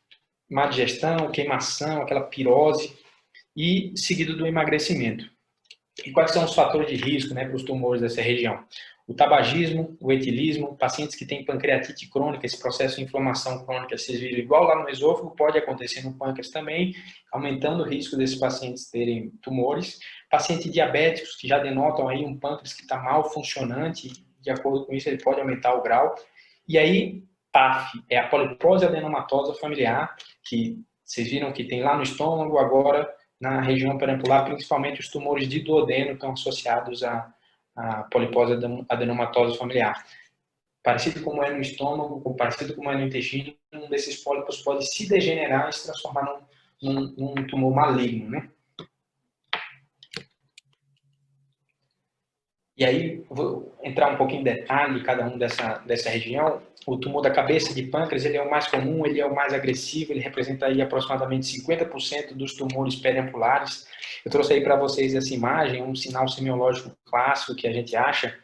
má digestão, queimação, aquela pirose, e seguido do emagrecimento. E quais são os fatores de risco, né, para os tumores dessa região? O tabagismo, o etilismo, pacientes que têm pancreatite crônica, esse processo de inflamação crônica, vocês viram igual lá no esôfago, pode acontecer no pâncreas também, aumentando o risco desses pacientes terem tumores. Pacientes diabéticos, que já denotam aí um pâncreas que está mal funcionante, de acordo com isso ele pode aumentar o grau. E aí, PAF, é a polipose adenomatosa familiar, que vocês viram que tem lá no estômago, agora na região periampular, principalmente os tumores de duodeno estão associados à polipose adenomatosa familiar. Parecido como é no estômago, parecido como é no intestino, um desses pólipos pode se degenerar e se transformar num tumor maligno, né? E aí, vou entrar um pouquinho em detalhe cada um dessa região. O tumor da cabeça de pâncreas, ele é o mais comum, ele é o mais agressivo, ele representa aí aproximadamente 50% dos tumores periampulares. Eu trouxe aí para vocês essa imagem, um sinal semiológico clássico que a gente acha.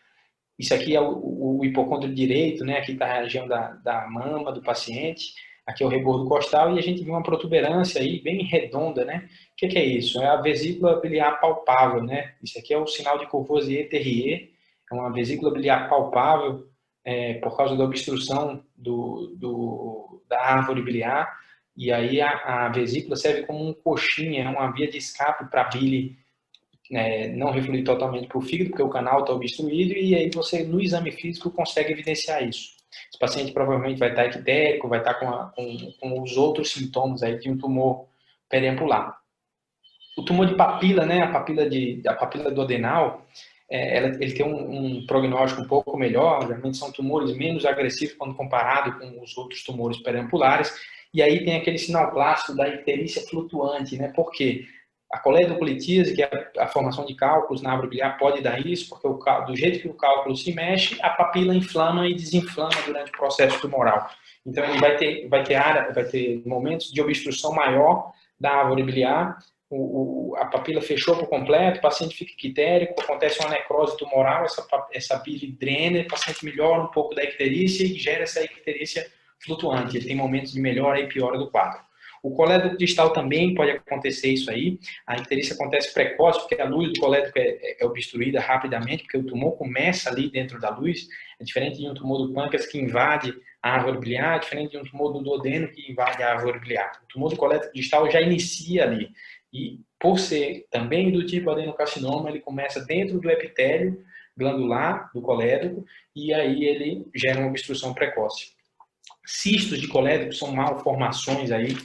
Isso aqui é o hipocôndrio direito, né? Aqui está a região da mama do paciente. Aqui é o rebordo costal e a gente vê uma protuberância aí bem redonda, né? O que é isso? É a vesícula biliar palpável, né? Isso aqui é o sinal de Courvoisier-Terrier, é uma vesícula biliar palpável por causa da obstrução da árvore biliar, e aí a vesícula serve como um coxinha, uma via de escape para a bile não refluir totalmente para o fígado, porque o canal está obstruído, e aí você, no exame físico, consegue evidenciar isso. Esse paciente provavelmente vai estar ictérico, vai estar com os outros sintomas aí de um tumor periampular. O tumor de papila, né, a papila duodenal, ele tem um prognóstico um pouco melhor, geralmente são tumores menos agressivos quando comparado com os outros tumores periampulares, e aí tem aquele sinal clássico da icterícia flutuante, né, por quê? A coledoclitíase, que é a formação de cálculos na árvore biliar, pode dar isso, porque do jeito que o cálculo se mexe, a papila inflama e desinflama durante o processo tumoral. Então, ele vai ter momentos de obstrução maior da árvore biliar, a papila fechou por completo, o paciente fica ictérico, acontece uma necrose tumoral, essa bile drena, o paciente melhora um pouco da icterícia e gera essa icterícia flutuante. Ele tem momentos de melhora e piora do quadro. O colédoco distal também pode acontecer isso aí. A icterícia acontece precoce, porque a luz do colédoco é obstruída rapidamente, porque o tumor começa ali dentro da luz. É diferente de um tumor do pâncreas que invade a árvore biliar, diferente de um tumor do duodeno que invade a árvore biliar. O tumor do colédoco distal já inicia ali. E por ser também do tipo adenocarcinoma, ele começa dentro do epitélio glandular do colédoco e aí ele gera uma obstrução precoce. Cistos de colédoco são malformações aí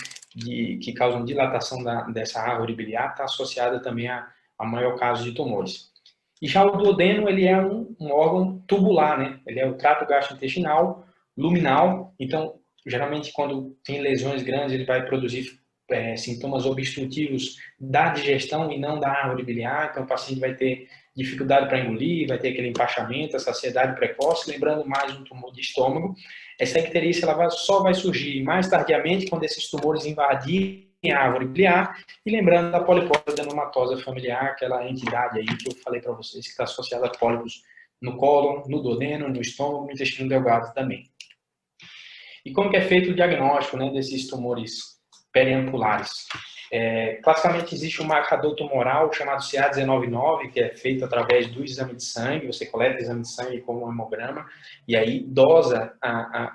que causam dilatação dessa árvore biliar, está associada também a maior caso de tumores. E já o duodeno, ele é um órgão tubular, né? Ele é o trato gastrointestinal, luminal, então, geralmente, quando tem lesões grandes, ele vai produzir sintomas obstrutivos da digestão e não da árvore biliar, então o paciente vai ter dificuldade para engolir, vai ter aquele empachamento, a saciedade precoce, lembrando mais um tumor de estômago. Essa icterícia só vai surgir mais tardiamente quando esses tumores invadirem a árvore biliar, e lembrando da polipose adenomatosa familiar, aquela entidade aí que eu falei para vocês, que está associada a pólipos no cólon, no duodeno, no estômago, no intestino delgado também. E como que é feito o diagnóstico, né, desses tumores periampulares? Classicamente existe um marcador tumoral chamado CA199, que é feito através do exame de sangue. Você coleta o exame de sangue com um hemograma e aí dosa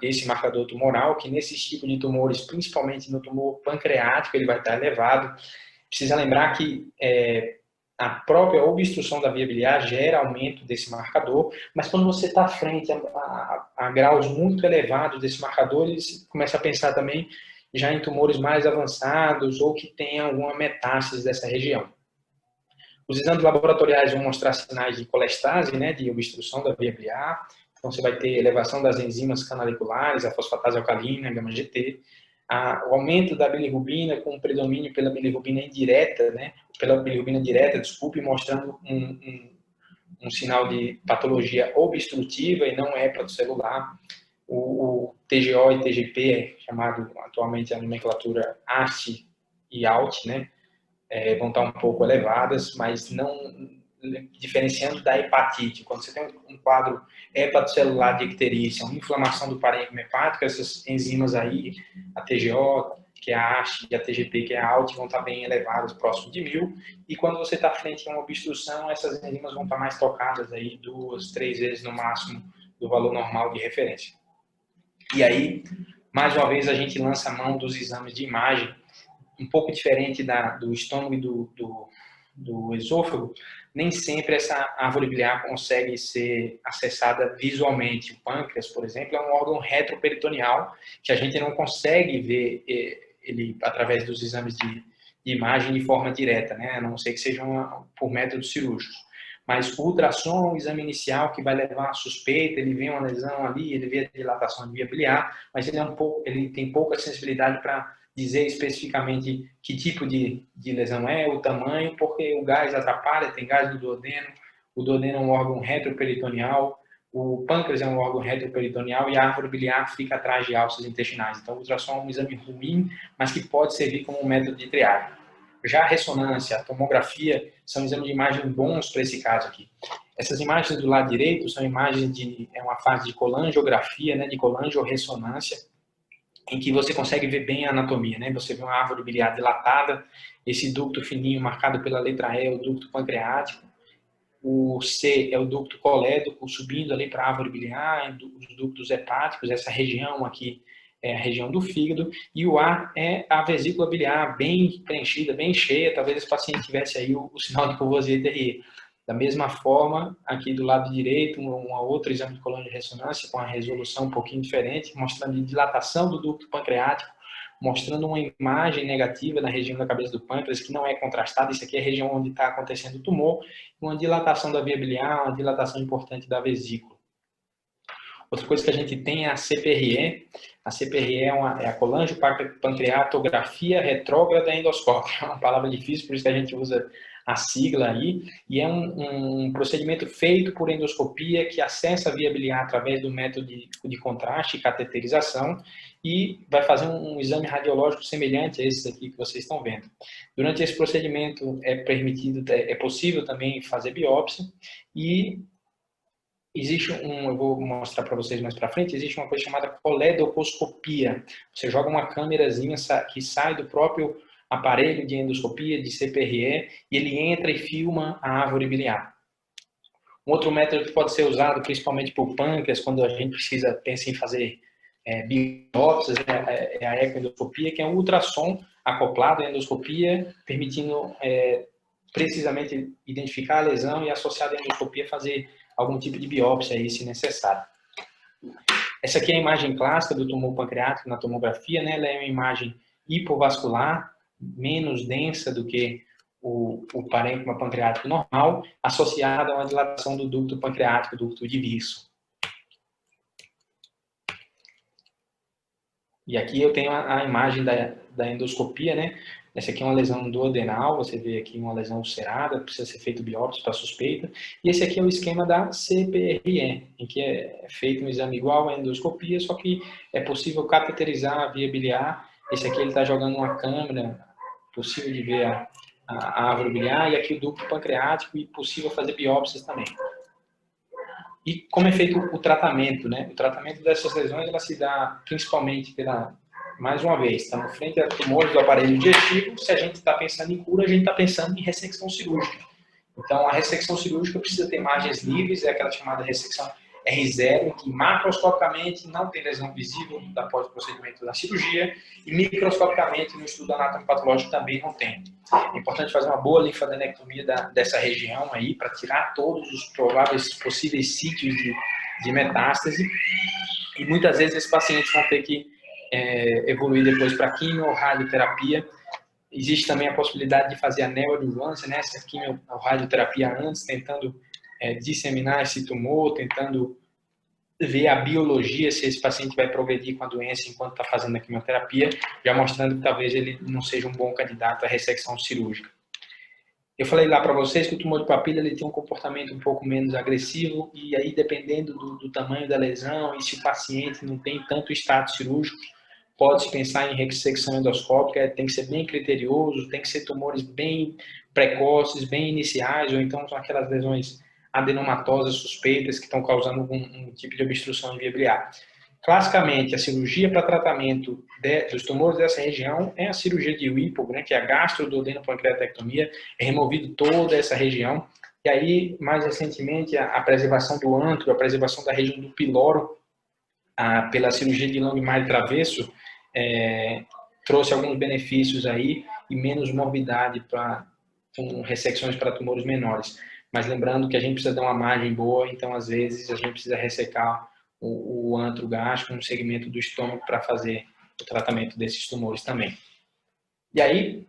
esse marcador tumoral, que nesse tipo de tumores, principalmente no tumor pancreático, ele vai estar elevado. Precisa lembrar que a própria obstrução da via biliar gera aumento desse marcador, mas quando você está frente a graus muito elevados desse marcador, você começa a pensar também já em tumores mais avançados ou que tenham alguma metástase dessa região. Os exames laboratoriais vão mostrar sinais de colestase, né, de obstrução da via biliar. Então, você vai ter elevação das enzimas canaliculares, a fosfatase alcalina, a gama-GT, o aumento da bilirrubina com predomínio pela bilirrubina indireta, né, pela bilirrubina direta, desculpe, mostrando um sinal de patologia obstrutiva e não hepatocelular. O TGO e TGP, chamado atualmente a nomenclatura AST e ALT, né, vão estar um pouco elevadas, mas não diferenciando da hepatite. Quando você tem um quadro hepatocelular de icterícia, uma inflamação do parênquima hepático, essas enzimas aí, a TGO, que é a AST, e a TGP, que é a ALT, vão estar bem elevadas, próximo de 1000. E quando você está frente a uma obstrução, essas enzimas vão estar mais tocadas aí 2, 3 vezes no máximo do valor normal de referência. E aí, mais uma vez, a gente lança a mão dos exames de imagem, um pouco diferente do estômago e do esôfago. Nem sempre essa árvore biliar consegue ser acessada visualmente. O pâncreas, por exemplo, é um órgão retroperitoneal que a gente não consegue ver ele através dos exames de imagem de forma direta, né? A não ser que sejam por métodos cirúrgicos. Mas o ultrassom é um exame inicial que vai levar a suspeita, ele vê uma lesão ali, ele vê a dilatação de via biliar, mas ele tem pouca sensibilidade para dizer especificamente que tipo de lesão é, o tamanho, porque o gás atrapalha, tem gás do duodeno, o duodeno é um órgão retroperitoneal, o pâncreas é um órgão retroperitoneal e a árvore biliar fica atrás de alças intestinais. Então, o ultrassom é um exame ruim, mas que pode servir como um método de triagem. Já a ressonância, a tomografia, são exames de imagem bons para esse caso aqui. Essas imagens do lado direito são imagens é uma fase de colangiografia, né, de colangiorressonância, em que você consegue ver bem a anatomia, né? Você vê uma árvore biliar dilatada, esse ducto fininho marcado pela letra E é o ducto pancreático, o C é o ducto colédoco subindo ali para a árvore biliar, os ductos hepáticos, essa região aqui é a região do fígado, e o A é a vesícula biliar bem preenchida, bem cheia, talvez esse paciente tivesse aí o sinal de Courvoisier-Terrier. Da mesma forma, aqui do lado direito, um outro exame de coluna de ressonância com a resolução um pouquinho diferente, mostrando a dilatação do ducto pancreático, mostrando uma imagem negativa na região da cabeça do pâncreas, que não é contrastada. Isso aqui é a região onde está acontecendo o tumor, uma dilatação da via biliar, uma dilatação importante da vesícula. Outra coisa que a gente tem é a CPRE. A CPRE é a colangiopancreatografia retrógrada endoscópica. É uma palavra difícil, por isso que a gente usa a sigla aí. E é um procedimento feito por endoscopia que acessa a via biliar através do método de contraste e cateterização e vai fazer um exame radiológico semelhante a esse aqui que vocês estão vendo. Durante esse procedimento é possível também fazer biópsia e existe eu vou mostrar para vocês mais para frente, existe uma coisa chamada coledocoscopia. Você joga uma câmerazinha que sai do próprio aparelho de endoscopia, de CPRE, e ele entra e filma a árvore biliar. Um outro método que pode ser usado, principalmente por pâncreas, quando a gente pensa em fazer biópsias, é a ecoendoscopia, que é um ultrassom acoplado à endoscopia, permitindo precisamente identificar a lesão e, associado à endoscopia, fazer algum tipo de biópsia aí, se necessário. Essa aqui é a imagem clássica do tumor pancreático na tomografia, né? Ela é uma imagem hipovascular, menos densa do que o parênquima pancreático normal, associada a uma dilatação do ducto pancreático, ducto de Wilson. E aqui eu tenho a imagem da endoscopia, né? Essa aqui é uma lesão duodenal, você vê aqui uma lesão ulcerada, precisa ser feito biópsia para suspeita. E esse aqui é o esquema da CPRE, em que é feito um exame igual à endoscopia, só que é possível cateterizar a via biliar. Esse aqui ele está jogando uma câmera, possível de ver a árvore biliar, e aqui o ducto pancreático, e possível fazer biópsias também. E como é feito o tratamento, né? O tratamento dessas lesões, ela se dá principalmente pela mais uma vez, estamos frente a tumores do aparelho digestivo. Se a gente está pensando em cura, a gente está pensando em ressecção cirúrgica. Então, a ressecção cirúrgica precisa ter margens livres, é aquela chamada ressecção R0, em que macroscopicamente não tem lesão visível após o procedimento da cirurgia e microscopicamente no estudo anatomopatológico também não tem. É importante fazer uma boa linfadenectomia dessa região aí para tirar todos os prováveis possíveis sítios de metástase, e muitas vezes esses pacientes vão ter que evoluir depois para quimio ou radioterapia. Existe também a possibilidade de fazer a neoadjuvância, né, essa quimio ou radioterapia antes, tentando disseminar esse tumor, tentando ver a biologia, se esse paciente vai progredir com a doença enquanto está fazendo a quimioterapia, já mostrando que talvez ele não seja um bom candidato à ressecção cirúrgica. Eu falei lá para vocês que o tumor de papila ele tem um comportamento um pouco menos agressivo, e aí dependendo do tamanho da lesão e se o paciente não tem tanto status cirúrgico, pode-se pensar em ressecção endoscópica. Tem que ser bem criterioso, tem que ser tumores bem precoces, bem iniciais, ou então são aquelas lesões adenomatosas suspeitas que estão causando um tipo de obstrução em via biliar. Classicamente, a cirurgia para tratamento dos tumores dessa região é a cirurgia de Whipple, né, que é a gastroduodenopancreatectomia, é removido toda essa região. E aí, mais recentemente, a preservação do antro, a preservação da região do piloro, pela cirurgia de Langmuir travesso, trouxe alguns benefícios aí e menos morbidade com ressecções para tumores menores. Mas lembrando que a gente precisa dar uma margem boa, então às vezes a gente precisa ressecar o antro gástrico, um segmento do estômago, para fazer o tratamento desses tumores também. E aí,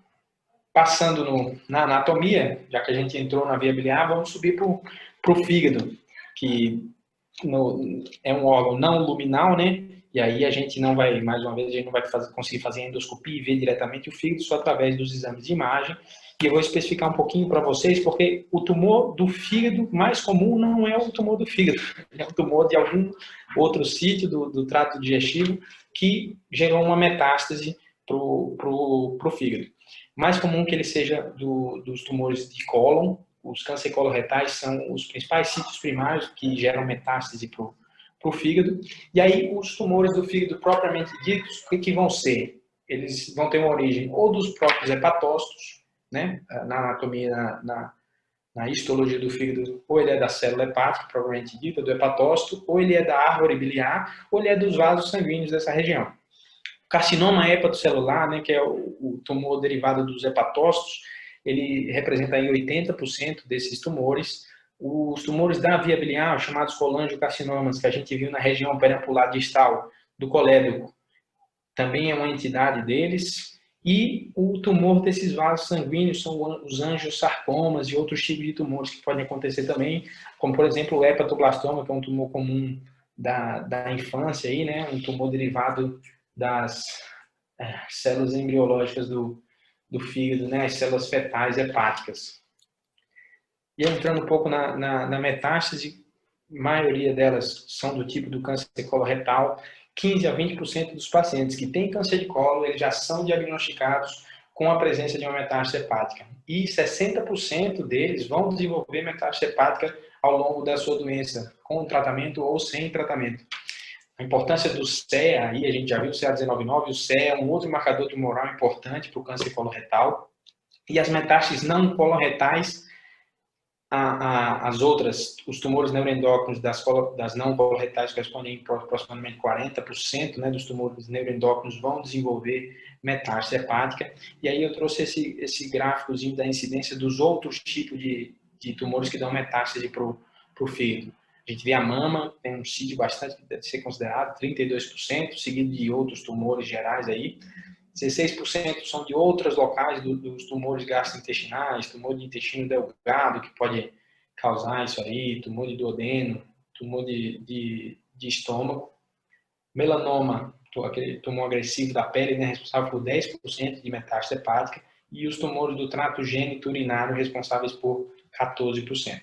passando na anatomia, já que a gente entrou na via biliar, vamos subir para o fígado, que é um órgão não luminal, né? E aí a gente não vai, mais uma vez, a gente não vai conseguir fazer endoscopia e ver diretamente o fígado, só através dos exames de imagem. E eu vou especificar um pouquinho para vocês, porque o tumor do fígado mais comum não é o tumor do fígado, é o tumor de algum outro sítio do trato digestivo que gerou uma metástase para o fígado. Mais comum que ele seja dos tumores de cólon. Os cânceres coloretais são os principais sítios primários que geram metástase para o fígado. E aí, os tumores do fígado propriamente ditos, o que vão ser? Eles vão ter uma origem ou dos próprios hepatócitos, né? Na anatomia, na histologia do fígado, ou ele é da célula hepática, propriamente dita, do hepatócito, ou ele é da árvore biliar, ou ele é dos vasos sanguíneos dessa região. O carcinoma hepatocelular, né, que é o tumor derivado dos hepatócitos, ele representa aí 80% desses tumores. Os tumores da via biliar, chamados colangiocarcinomas, que a gente viu na região perambular distal do colédoco, também é uma entidade deles. E o tumor desses vasos sanguíneos são os angiosarcomas e outros tipos de tumores que podem acontecer também, como por exemplo o hepatoblastoma, que é um tumor comum da infância, aí, né? Um tumor derivado das células embriológicas do fígado, né? As células fetais hepáticas. E entrando um pouco na metástase, a maioria delas são do tipo do câncer coloretal. 15 a 20% dos pacientes que têm câncer de colo, eles já são diagnosticados com a presença de uma metástase hepática. E 60% deles vão desenvolver metástase hepática ao longo da sua doença, com tratamento ou sem tratamento. A importância do CEA, aí a gente já viu o CA199, o CEA é um outro marcador tumoral importante para o câncer coloretal. E as metástases não coloretais, as outras, os tumores neuroendócrinos das não coloretais correspondem a aproximadamente 40%, né, dos tumores neuroendócrinos vão desenvolver metástase hepática. E aí eu trouxe esse gráficozinho da incidência dos outros tipos de tumores que dão metástase para o fígado. A gente vê a mama, tem um sítio bastante que deve ser considerado, 32%, seguido de outros tumores gerais aí. 16% são de outros locais dos tumores gastrointestinais, tumor de intestino delgado, que pode causar isso aí, tumor de duodeno, tumor de estômago. Melanoma, aquele tumor agressivo da pele, né, responsável por 10% de metástase hepática, e os tumores do trato gênito urinário responsáveis por 14%.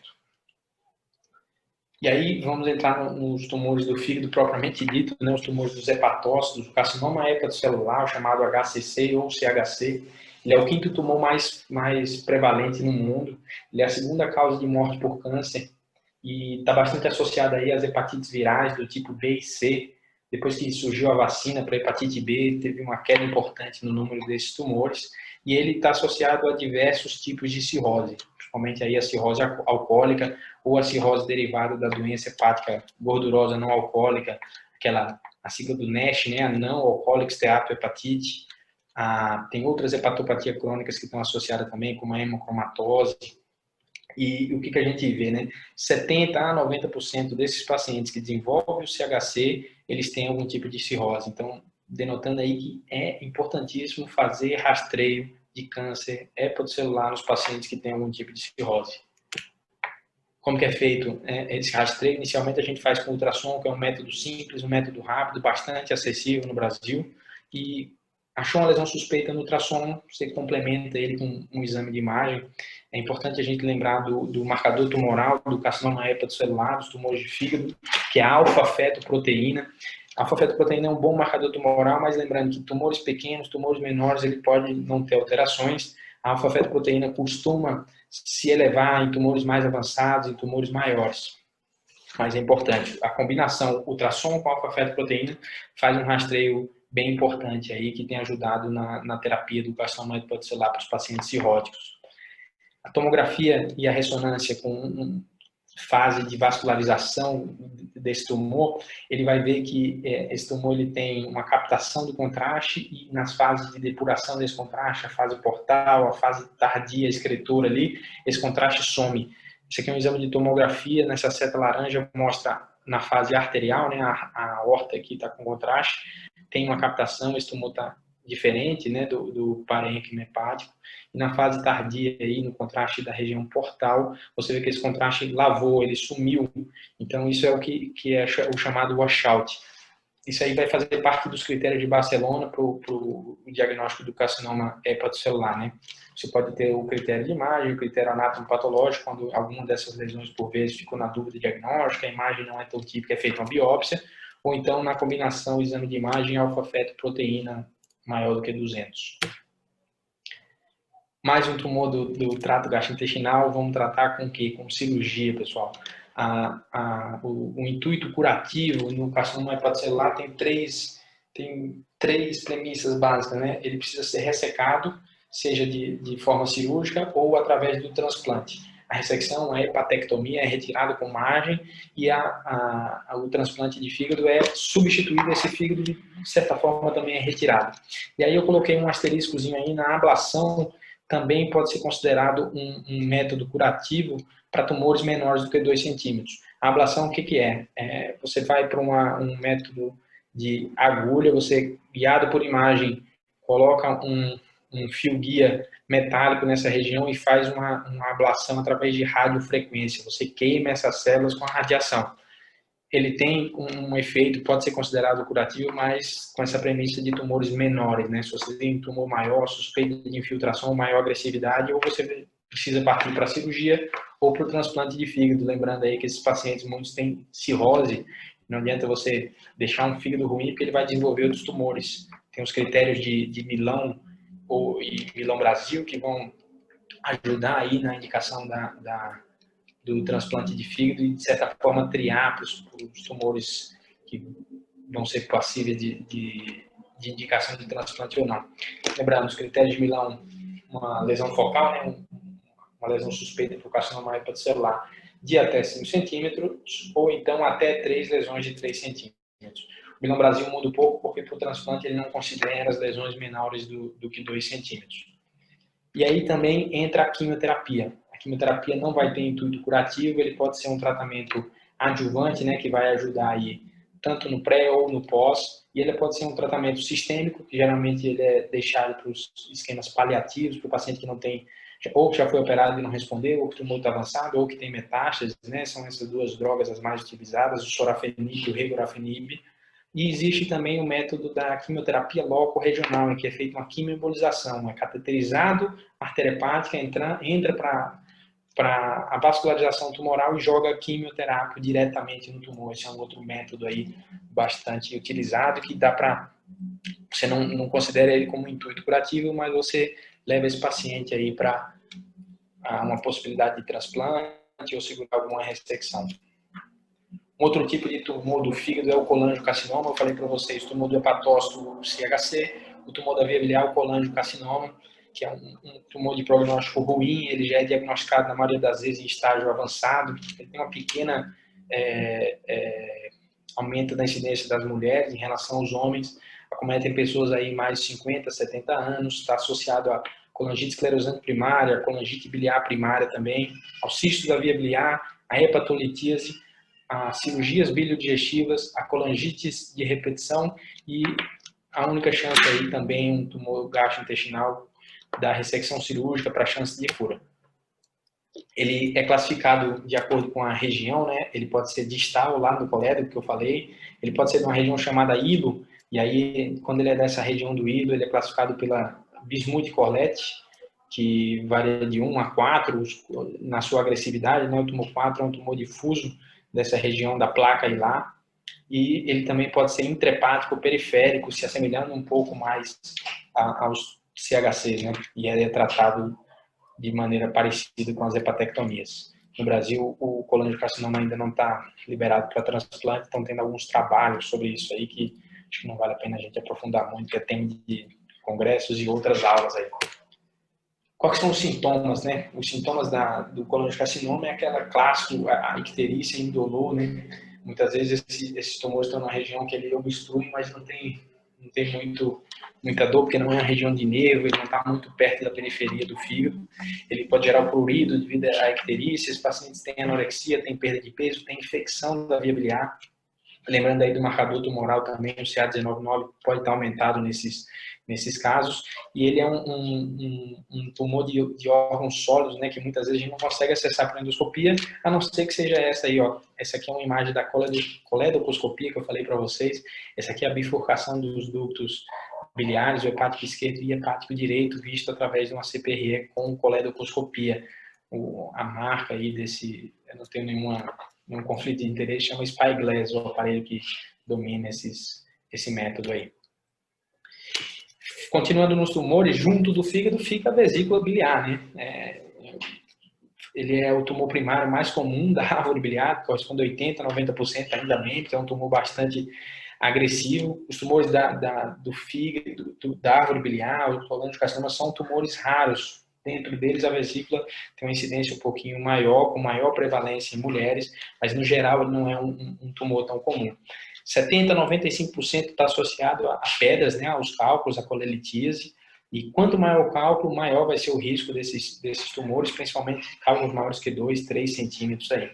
E aí vamos entrar nos tumores do fígado propriamente dito, né, os tumores dos hepatócitos, o carcinoma hepatocelular, chamado HCC ou CHC. Ele é o quinto tumor mais prevalente no mundo. Ele é a segunda causa de morte por câncer e está bastante associado aí às hepatites virais do tipo B e C. Depois que surgiu a vacina para hepatite B, teve uma queda importante no número desses tumores, e ele está associado a diversos tipos de cirrose, principalmente aí a cirrose alcoólica ou a cirrose derivada da doença hepática gordurosa não alcoólica, a sigla do NASH, né, a não alcoólica esteatohepatite. Tem outras hepatopatias crônicas que estão associadas também, como a hemocromatose. E o que a gente vê, né? 70% a 90% desses pacientes que desenvolvem o CHC, eles têm algum tipo de cirrose. Então, denotando aí que é importantíssimo fazer rastreio de câncer hepatocelular nos pacientes que têm algum tipo de cirrose. Como que é feito esse rastreio? Inicialmente a gente faz com ultrassom, que é um método simples, um método rápido, bastante acessível no Brasil. E achou uma lesão suspeita no ultrassom, você complementa ele com um exame de imagem. É importante a gente lembrar do marcador tumoral, do carcinoma hepatocelular, dos tumores de fígado, que é a alfa-fetoproteína. A alfa-fetoproteína é um bom marcador tumoral, mas lembrando que tumores pequenos, tumores menores, ele pode não ter alterações. A alfa-fetoproteína costuma se elevar em tumores mais avançados, em tumores maiores. Mas é importante, a combinação ultrassom com alfa-fetoproteína faz um rastreio bem importante aí, que tem ajudado na terapia do carcinoma hepatocelular para os pacientes cirróticos. A tomografia e a ressonância com fase de vascularização desse tumor, ele vai ver que esse tumor ele tem uma captação do contraste e nas fases de depuração desse contraste, a fase portal, a fase tardia, excretora ali, esse contraste some. Isso aqui é um exame de tomografia, nessa seta laranja mostra na fase arterial, né, a aorta aqui está com contraste, tem uma captação, esse tumor está diferente, né, do parênquima hepático. E na fase tardia, aí, no contraste da região portal, você vê que esse contraste lavou, ele sumiu. Então, isso é o que é o chamado washout. Isso aí vai fazer parte dos critérios de Barcelona para o diagnóstico do carcinoma hepatocelular, né? Você pode ter o critério de imagem, o critério anatomopatológico, quando alguma dessas lesões, por vezes, ficou na dúvida diagnóstica, a imagem não é tão típica, é feita uma biópsia, ou então, na combinação, o exame de imagem alfa-fetoproteína maior do que 200. Mais um tumor do trato gastrointestinal, vamos tratar com o quê? Com cirurgia, pessoal. O intuito curativo no carcinoma hepatocelular tem três premissas básicas, né? Ele precisa ser ressecado, seja de forma cirúrgica ou através do transplante. A ressecção, a hepatectomia é retirada com margem e o transplante de fígado é substituído, esse fígado de certa forma também é retirado. E aí eu coloquei um asteriscozinho aí na ablação, também pode ser considerado um método curativo para tumores menores do que 2 centímetros. A ablação, o que é? Você vai para um método de agulha, você, guiado por imagem, coloca um fio guia metálico nessa região e faz uma ablação através de radiofrequência. Você queima essas células com a radiação. Ele tem um efeito, pode ser considerado curativo, mas com essa premissa de tumores menores, né? Se você tem um tumor maior, suspeita de infiltração, maior agressividade, ou você precisa partir para a cirurgia ou para o transplante de fígado. Lembrando aí que esses pacientes, muitos têm cirrose, não adianta você deixar um fígado ruim, porque ele vai desenvolver outros tumores. Tem os critérios de Milão e Milão Brasil, que vão ajudar aí na indicação do transplante de fígado e, de certa forma, triar para os tumores que vão ser passíveis de indicação de transplante ou não. Lembrando, os critérios de Milão, uma lesão focal, né, uma lesão suspeita por carcinoma hepatocelular de até 5 centímetros ou então até 3 lesões de 3 centímetros. O Milão Brasil muda um pouco porque para o transplante ele não considera as lesões menores do que 2 centímetros. E aí também entra a quimioterapia. A quimioterapia não vai ter intuito curativo, ele pode ser um tratamento adjuvante, né, que vai ajudar aí tanto no pré ou no pós, e ele pode ser um tratamento sistêmico, que geralmente ele é deixado para os esquemas paliativos, para o paciente que não tem, ou que já foi operado e não respondeu, ou que o tumor está avançado, ou que tem metástases, né, são essas duas drogas as mais utilizadas, o sorafenib e o regorafenib. E existe também o método da quimioterapia loco-regional, em que é feita uma quimioembolização, é cateterizado, a artéria hepática entra para a vascularização tumoral e joga quimioterápico diretamente no tumor. Esse é um outro método aí bastante utilizado, que dá para, você não considera ele como intuito curativo, mas você leva esse paciente aí para uma possibilidade de transplante ou segurar alguma ressecção. Outro tipo de tumor do fígado é o colangiocarcinoma. Eu falei para vocês, tumor do hepatócito, o CHC, o tumor da via biliar, o colangiocarcinoma, que é um tumor de prognóstico ruim. Ele já é diagnosticado, na maioria das vezes, em estágio avançado. Ele tem uma pequena aumento da incidência das mulheres em relação aos homens. Acometem pessoas aí mais de 50, 70 anos. Está associado a colangite esclerosante primária, a colangite biliar primária também, ao cisto da via biliar, a hepatolitíase, as cirurgias biliodigestivas, a colangites de repetição e a única chance aí também um tumor gastrointestinal da ressecção cirúrgica para chance de cura. Ele é classificado de acordo com a região, né? Ele pode ser distal lá no colédoco que eu falei, ele pode ser de uma região chamada hilo, e aí quando ele é dessa região do hilo, ele é classificado pela Bismuth-Corlett, que varia de 1 a 4 na sua agressividade, né? O tumor 4 é um tumor difuso dessa região da placa hilar, e ele também pode ser intrahepático periférico, se assemelhando um pouco mais aos CHCs, né? E ele é tratado de maneira parecida com as hepatectomias. No Brasil, o colangiocarcinoma ainda não está liberado para transplante, estão tendo alguns trabalhos sobre isso aí que acho que não vale a pena a gente aprofundar muito, que é tema de congressos e outras aulas aí. Quais são os sintomas, né? Os sintomas do colangiocarcinoma é aquela clássica, a icterícia indolor, né? Muitas vezes esses tumores estão na região que ele obstrui, mas não tem muita dor, porque não é uma região de nervo, ele não está muito perto da periferia do fígado. Ele pode gerar o prurido devido à icterícia. Os pacientes têm anorexia, têm perda de peso, têm infecção da via biliar. Lembrando aí do marcador tumoral também, o CA199 pode estar aumentado nesses casos. E ele é um tumor de órgãos sólidos, né, que muitas vezes a gente não consegue acessar por endoscopia, a não ser que seja essa aí, ó. Essa aqui é uma imagem da coledocoscopia que eu falei para vocês. Essa aqui é a bifurcação dos ductos biliares, o hepático esquerdo e hepático direito, visto através de uma CPRE com coledocoscopia. A marca aí desse, eu não tenho nenhum conflito de interesse, chama Spyglass, o aparelho que domina esse método aí. Continuando nos tumores, junto do fígado fica a vesícula biliar, né? Ele é o tumor primário mais comum da árvore biliar, corresponde a 80, 90% ainda bem, porque é um tumor bastante agressivo. Os tumores do fígado, da árvore biliar, o colangiocarcinoma, são tumores raros. Dentro deles, a vesícula tem uma incidência um pouquinho maior, com maior prevalência em mulheres, mas no geral ele não é um tumor tão comum. 70 a 95% está associado a pedras, né, aos cálculos, a colelitíase, e quanto maior o cálculo, maior vai ser o risco desses tumores, principalmente cálculos maiores que 2, 3 centímetros aí.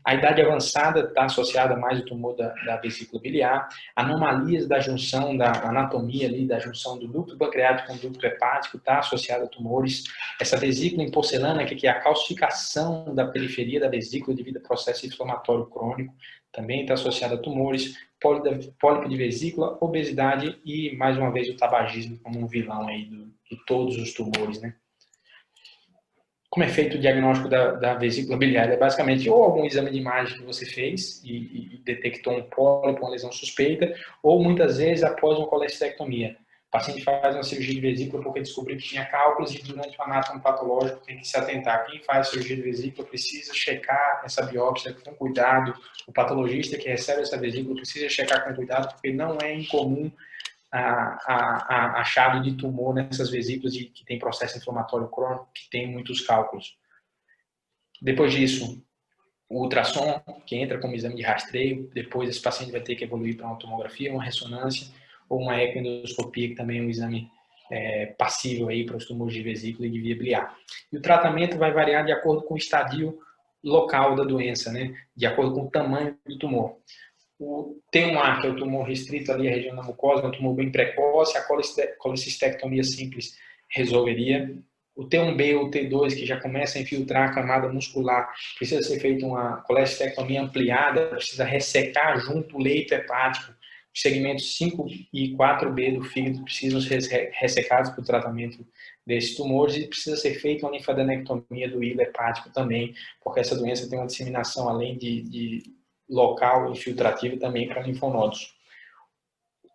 A idade avançada está associada mais ao tumor da vesícula biliar, anomalias da junção, da anatomia ali, da junção do ducto pancreático com o ducto hepático está associada a tumores. Essa vesícula em porcelana, que é a calcificação da periferia da vesícula devido a processo inflamatório crônico, também está associada a tumores, pólipo de vesícula, obesidade e, mais uma vez, o tabagismo como um vilão aí de todos os tumores, né? Como é feito o diagnóstico da vesícula biliar? É basicamente ou algum exame de imagem que você fez e detectou um pólipo, uma lesão suspeita, ou muitas vezes após uma colestectomia. O paciente faz uma cirurgia de vesícula porque descobriu que tinha cálculos e durante o anátomo patológico tem que se atentar. Quem faz cirurgia de vesícula precisa checar essa biópsia com cuidado. O patologista que recebe essa vesícula precisa checar com cuidado porque não é incomum achado de tumor nessas vesículas que tem processo inflamatório crônico, que tem muitos cálculos. Depois disso, o ultrassom, que entra como exame de rastreio, depois esse paciente vai ter que evoluir para uma tomografia, uma ressonância ou uma ecoendoscopia, que também é um exame passível aí para os tumores de vesícula e de via biliar. E o tratamento vai variar de acordo com o estadio local da doença, né? De acordo com o tamanho do tumor. O T1A, que é o tumor restrito ali à região da mucosa, é um tumor bem precoce, a colecistectomia simples resolveria. O T1B ou T2, que já começa a infiltrar a camada muscular, precisa ser feita uma colecistectomia ampliada, precisa ressecar junto o leito hepático. Os segmentos 5 e 4B do fígado precisam ser ressecados para o tratamento desses tumores e precisa ser feita uma linfadenectomia do hilo hepático também, porque essa doença tem uma disseminação além de local infiltrativo também para linfonodos.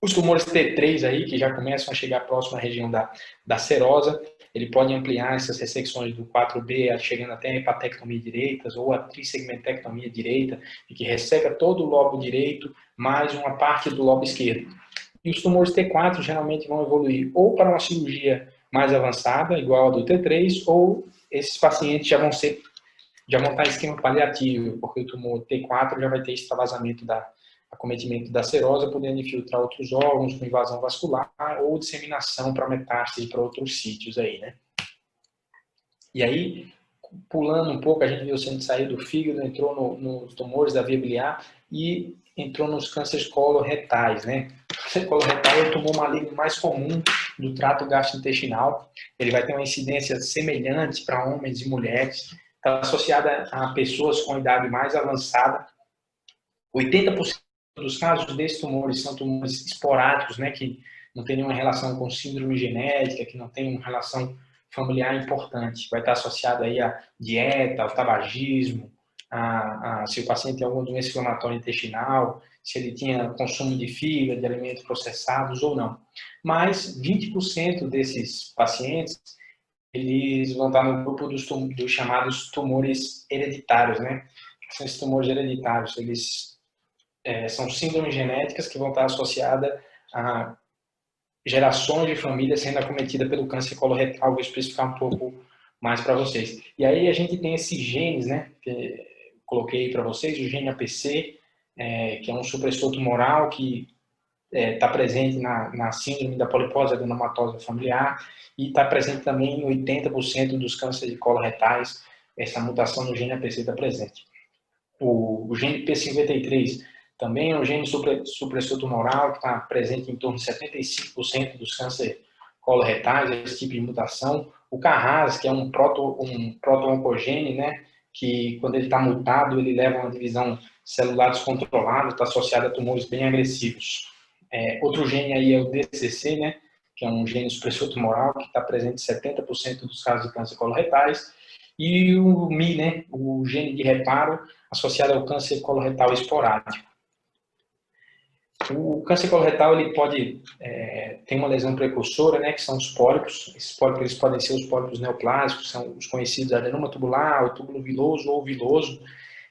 Os tumores T3 aí, que já começam a chegar próximo à região da serosa, ele pode ampliar essas ressecções do 4B, chegando até a hepatectomia direita ou a trissegmentectomia direita, e que resseca todo o lobo direito, mais uma parte do lobo esquerdo. E os tumores T4 geralmente vão evoluir ou para uma cirurgia mais avançada, igual a do T3, ou esses pacientes já vão estar em esquema paliativo, porque o tumor T4 já vai ter extravasamento acometimento da serose, podendo infiltrar outros órgãos com invasão vascular ou disseminação para metástase para outros sítios aí, né? E aí, pulando um pouco, a gente viu sendo sair do fígado, entrou nos tumores da via biliar e entrou nos cânceres coloretais, né? O câncer coloretal é o tumor maligno mais comum do trato gastrointestinal. Ele vai ter uma incidência semelhante para homens e mulheres. Está associada a pessoas com idade mais avançada. 80% dos casos desses tumores são tumores esporádicos, né, que não tem nenhuma relação com síndrome genética, que não tem uma relação familiar importante. Vai estar associado aí a dieta, ao tabagismo, se o paciente tem alguma doença inflamatória intestinal, se ele tinha consumo de fibra, de alimentos processados ou não. Mas 20% desses pacientes, eles vão estar no grupo dos chamados tumores hereditários, né? São esses tumores hereditários, eles são síndromes genéticas que vão estar associadas a gerações de famílias sendo acometidas pelo câncer coloretal. Vou especificar um pouco mais para vocês. E aí a gente tem esses genes, né, que coloquei para vocês, o gene APC, que é um supressor tumoral que está presente na síndrome da polipose adenomatosa familiar e está presente também em 80% dos cânceres de coloretais. Essa mutação no gene APC está presente. O gene P53 também é um gene supressor tumoral que está presente em torno de 75% dos cânceres coloretais, esse tipo de mutação. O Carras, que é um proto-oncogene, né, que quando ele está mutado, ele leva a uma divisão celular descontrolada, está associado a tumores bem agressivos. Outro gene aí é o DCC, né, que é um gene supressor tumoral que está presente em 70% dos casos de câncer coloretais. E o MI, né, o gene de reparo, associado ao câncer coloretal esporádico. O câncer coloretal ele pode ter uma lesão precursora, né, que são os pólipos. Esses pólipos eles podem ser os pólipos neoplásicos, são os conhecidos adenoma tubular, o túbulo viloso ou viloso,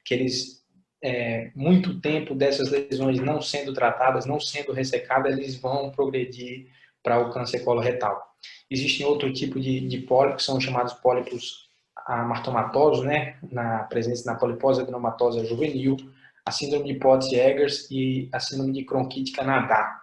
que eles, muito tempo dessas lesões não sendo tratadas, não sendo ressecadas, eles vão progredir para o câncer coloretal. Existem outro tipo de pólipos, que são chamados pólipos amartomatosos, né, na presença na polipose adenomatosa juvenil, a síndrome de Potts-Jeghers e a síndrome de Cronkite-Canadá.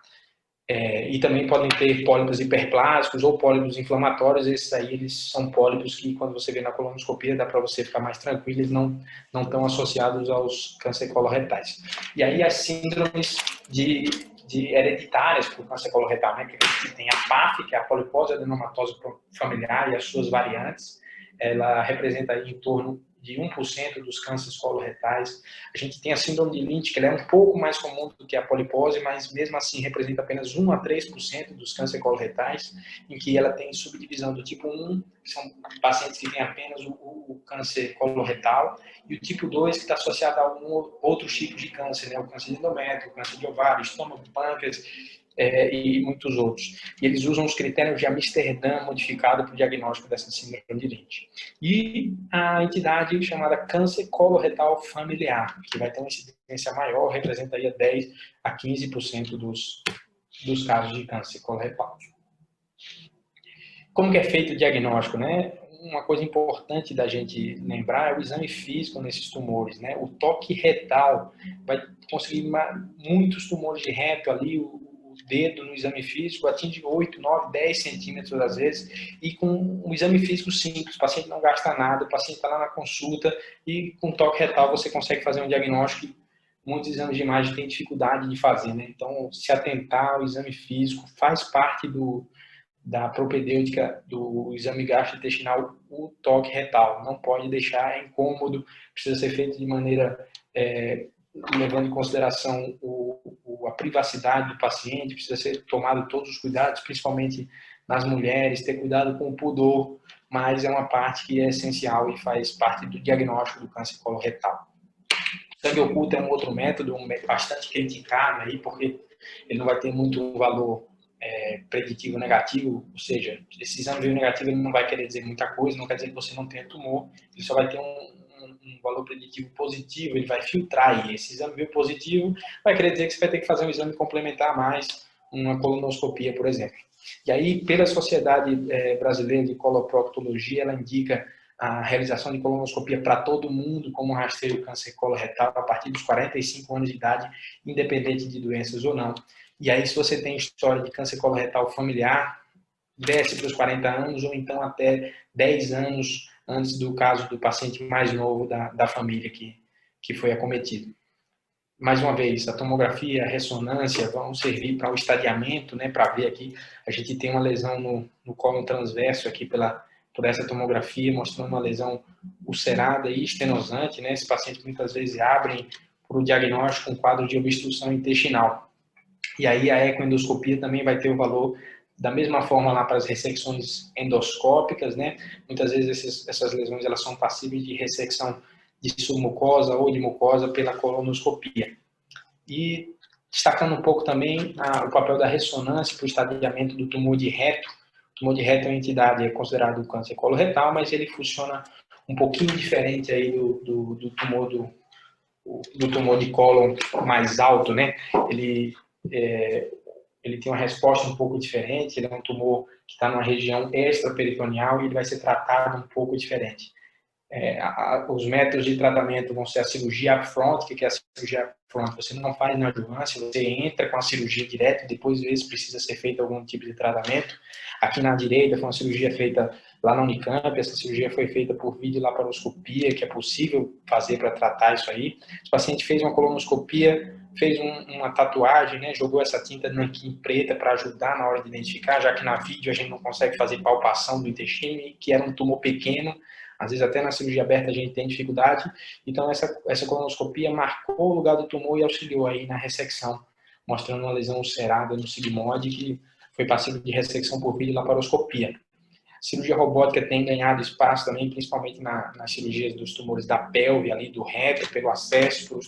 E também podem ter pólipos hiperplásicos ou pólipos inflamatórios. Esses aí eles são pólipos que, quando você vê na colonoscopia, dá para você ficar mais tranquilo, eles não estão associados aos câncer coloretais. E aí as síndromes de hereditárias para o câncer coloretal, né, que a gente tem a PAF, que é a polipose adenomatosa familiar, e as suas variantes. Ela representa aí em torno de 1% dos cânceres coloretais. A gente tem a síndrome de Lynch, que ela é um pouco mais comum do que a polipose, mas mesmo assim representa apenas 1 a 3% dos cânceres coloretais, em que ela tem subdivisão do tipo 1, que são pacientes que têm apenas o câncer coloretal, e o tipo 2, que está associado a algum outro tipo de câncer, né? O câncer de endométrio, o câncer de ovário, estômago, pâncreas, e muitos outros. E eles usam os critérios de Amsterdã modificado para o diagnóstico dessa síndrome de Lynch. E a entidade chamada câncer coloretal familiar, que vai ter uma incidência maior, representa aí 10 a 15% dos casos de câncer coloretal. Como que é feito o diagnóstico, né? Uma coisa importante da gente lembrar é o exame físico nesses tumores, né? O toque retal vai conseguir muitos tumores de reto ali, o dedo no exame físico atinge 8, 9, 10 centímetros às vezes, e com um exame físico simples, o paciente não gasta nada, o paciente está lá na consulta e com toque retal você consegue fazer um diagnóstico que muitos exames de imagem têm dificuldade de fazer, né? Então, se atentar ao exame físico faz parte da propedêutica do exame gastrointestinal, o toque retal. Não pode deixar, é incômodo, precisa ser feito de maneira levando em consideração a privacidade do paciente, precisa ser tomado todos os cuidados, principalmente nas mulheres, ter cuidado com o pudor, mas é uma parte que é essencial e faz parte do diagnóstico do câncer coloretal. O sangue oculto é um outro método bastante criticado aí, porque ele não vai ter muito um valor preditivo negativo, ou seja, esse exame veio negativo, ele não vai querer dizer muita coisa, não quer dizer que você não tenha tumor, ele só vai ter um valor preditivo positivo, ele vai filtrar aí. Esse exame veio positivo, vai querer dizer que você vai ter que fazer um exame complementar mais, uma colonoscopia, por exemplo. E aí, pela Sociedade Brasileira de Coloproctologia, ela indica a realização de colonoscopia para todo mundo como rastreio câncer coloretal a partir dos 45 anos de idade, independente de doenças ou não. E aí, se você tem história de câncer coloretal familiar, desce para os 40 anos ou então até 10 anos antes do caso do paciente mais novo da família que foi acometido. Mais uma vez, a tomografia, a ressonância vão servir para o estadiamento, né, para ver aqui, a gente tem uma lesão no cólon transverso aqui por essa tomografia, mostrando uma lesão ulcerada e estenosante, né, esse paciente muitas vezes abrem para o diagnóstico um quadro de obstrução intestinal. E aí a ecoendoscopia também vai ter o valor da mesma forma lá para as ressecções endoscópicas, né, muitas vezes essas lesões elas são passíveis de ressecção de submucosa ou de mucosa pela colonoscopia. E destacando um pouco também o papel da ressonância para o estadiamento do tumor de reto. O tumor de reto é uma entidade, é considerado câncer coloretal, mas ele funciona um pouquinho diferente aí do tumor de cólon mais alto, né? Ele tem uma resposta um pouco diferente, ele é um tumor que está numa região extraperitoneal e ele vai ser tratado um pouco diferente. Os métodos de tratamento vão ser a cirurgia upfront. O que é a cirurgia upfront? Você não faz na adjuvância, você entra com a cirurgia direto e depois vê se precisa ser feito algum tipo de tratamento. Aqui na direita foi uma cirurgia feita lá na Unicamp, essa cirurgia foi feita por videolaparoscopia, que é possível fazer para tratar isso aí. O paciente fez uma colonoscopia, fez uma tatuagem, né, jogou essa tinta nanquim preta para ajudar na hora de identificar, já que na vídeo a gente não consegue fazer palpação do intestino, que era um tumor pequeno. Às vezes até na cirurgia aberta a gente tem dificuldade. Então essa colonoscopia marcou o lugar do tumor e auxiliou aí na ressecção, mostrando uma lesão ulcerada no sigmoide que foi passível de ressecção por videolaparoscopia. A cirurgia robótica tem ganhado espaço também, principalmente nas cirurgias dos tumores da pelve, ali do reto, pelo acesso,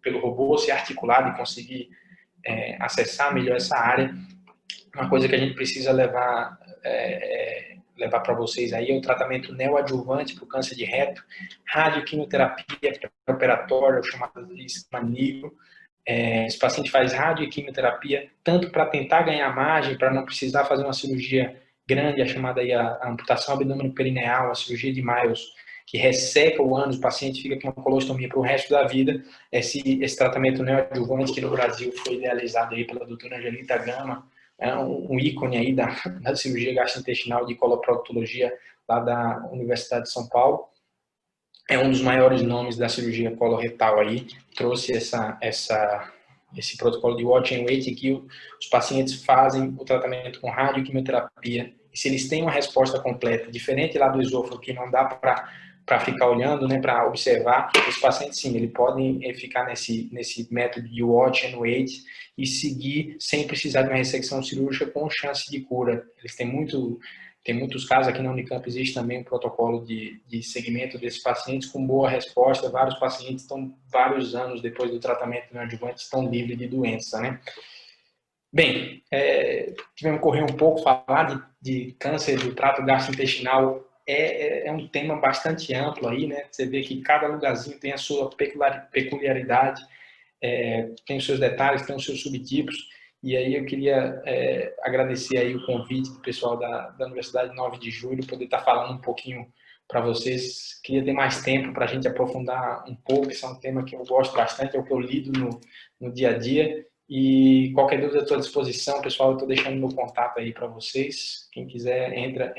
pelo robô ser articulado e conseguir acessar melhor essa área. Uma coisa que a gente precisa levar para vocês aí é o tratamento neoadjuvante para o câncer de reto, radioquimioterapia operatória, chamada de esquema negro. Esse paciente faz radioquimioterapia tanto para tentar ganhar margem, para não precisar fazer uma cirurgia grande, a chamada aí a amputação abdômeno-perineal, a cirurgia de Miles, que resseca o ânus, o paciente fica com uma colostomia para o resto da vida. Esse tratamento neoadjuvante que no Brasil foi idealizado aí pela doutora Angelita Gama, um ícone aí da cirurgia gastrointestinal de coloproctologia lá da Universidade de São Paulo. É um dos maiores nomes da cirurgia coloretal aí, trouxe esse protocolo de watch and wait, em que os pacientes fazem o tratamento com radioquimioterapia, e se eles têm uma resposta completa, diferente lá do esôfago, que não dá para ficar olhando, né, para observar, os pacientes sim, eles podem ficar nesse método de watch and wait e seguir sem precisar de uma ressecção cirúrgica com chance de cura. Eles têm muitos casos, aqui na Unicamp existe também um protocolo de segmento desses pacientes com boa resposta. Vários pacientes estão, vários anos depois do tratamento neoadjuvante, estão livres de doença, né? Bem, tivemos que correr um pouco, falar de câncer do trato gastrointestinal é um tema bastante amplo aí, né? Você vê que cada lugarzinho tem a sua peculiaridade, tem os seus detalhes, tem os seus subtipos. E aí eu queria agradecer aí o convite do pessoal da Universidade 9 de Julho, poder estar falando um pouquinho para vocês. Queria ter mais tempo para a gente aprofundar um pouco. Esse é um tema que eu gosto bastante, é o que eu lido no dia a dia. E qualquer dúvida eu estou à disposição, pessoal. Eu estou deixando meu contato aí para vocês. Quem quiser, entra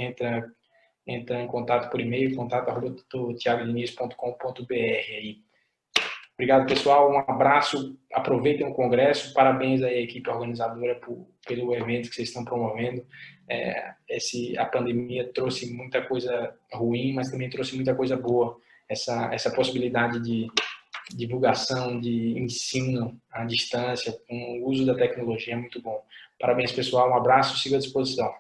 em contato por e-mail, contato@tiagodiniz.com.br aí. Obrigado, pessoal. Um abraço. Aproveitem o congresso. Parabéns aí à equipe organizadora pelo evento que vocês estão promovendo. A pandemia trouxe muita coisa ruim, mas também trouxe muita coisa boa. Essa possibilidade de divulgação, de ensino à distância, com o uso da tecnologia é muito bom. Parabéns, pessoal. Um abraço. Siga à disposição.